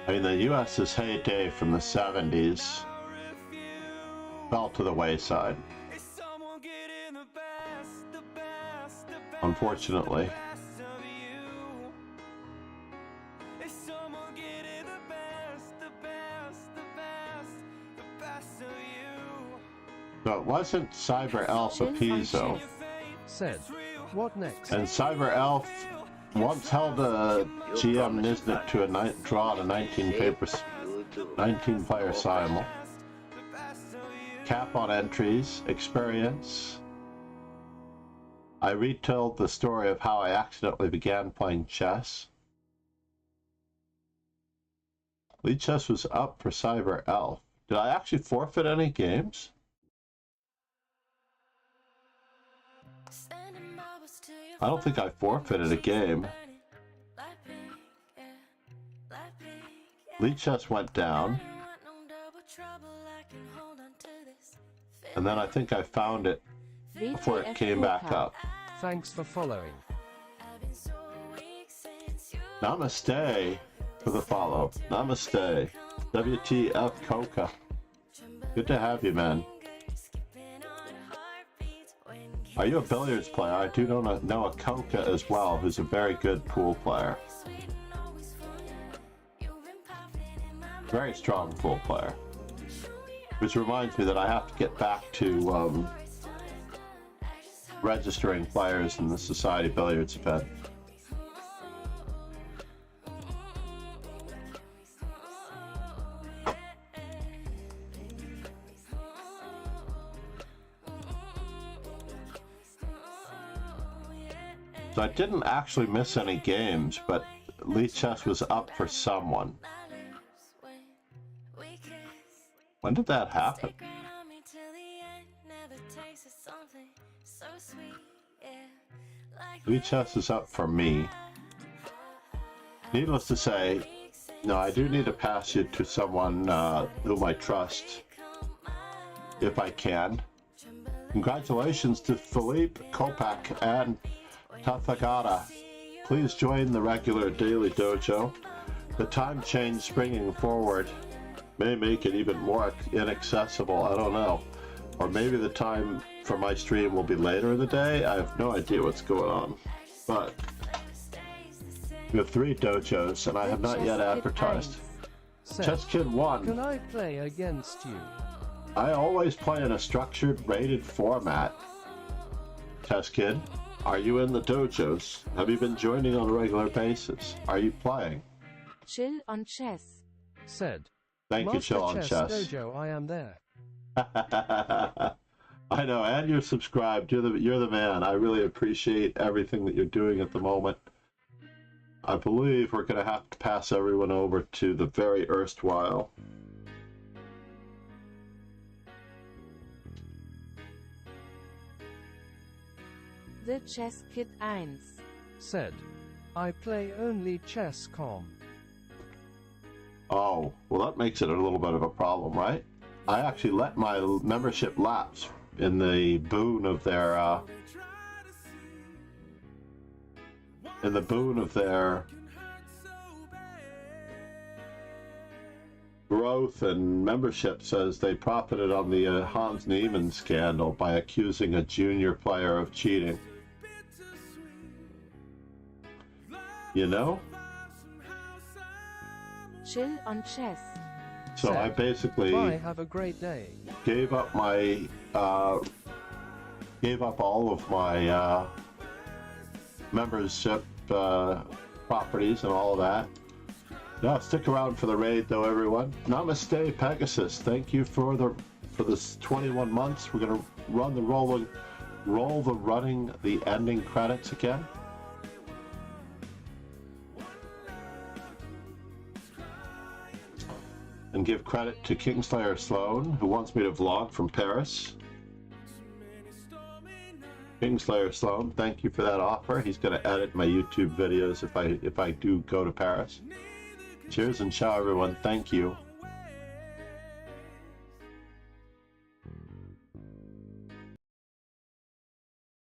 I mean, the US's heyday from the 70s fell to the wayside. Unfortunately. So it wasn't Cyber Elf of Pizzo. Said, what next? And Cyber Elf once held a GM Niznik to a draw in a 19-player simul. Cap on entries, experience. I retold the story of how I accidentally began playing chess. Lead Chess was up for Cyber Elf. Did I actually forfeit any games? I don't think I forfeited a game. Lead Chess went down. And then I think I found it before it came back up. Thanks for following. Namaste for the follow. Namaste. WTF Coca. Good to have you, man. Are you a billiards player? I do know a Coca as well, who's a very good pool player. Very strong pool player. Which reminds me that I have to get back to registering players in the Society Billiards event. So I didn't actually miss any games, but Lead Chess was up for someone. When did that happen? Lead Chess is up for me. Needless to say, no, I do need to pass you to someone whom I trust, if I can. Congratulations to Philippe, Kopak, and Tathagata. Please join the regular daily dojo. The time change springing forward may make it even more inaccessible, I don't know. Or maybe the time for my stream will be later in the day. I have no idea what's going on. But we have 3 dojos and I have not yet advertised. Chess Kid 1. Can I play against you? I always play in a structured, rated format. Chess Kid, are you in the dojos? Have you been joining on a regular basis? Are you playing? Chill on Chess said, thank you, Chill on Chess. Dojo, I am there. I know, and you're subscribed. You're the man. I really appreciate everything that you're doing at the moment. I believe we're going to have to pass everyone over to the very erstwhile. The Chess Kid 1 said, I play only chess.com. Oh, well that makes it a little bit of a problem, right? I actually let my membership lapse in the boon of their growth and membership, says they profited on the Hans Niemann scandal by accusing a junior player of cheating. You know? Chill on chess. So I basically Bye, have a great day. gave up my all of my membership properties and all of that. Now stick around for the raid though, everyone. Namaste, Pegasus. Thank you for this 21 months. We're gonna run the running the ending credits again. And give credit to Kingslayer Sloan, who wants me to vlog from Paris. Kingslayer Sloan, thank you for that offer. He's going to edit my YouTube videos if I do go to Paris. Cheers and ciao, everyone. Thank you.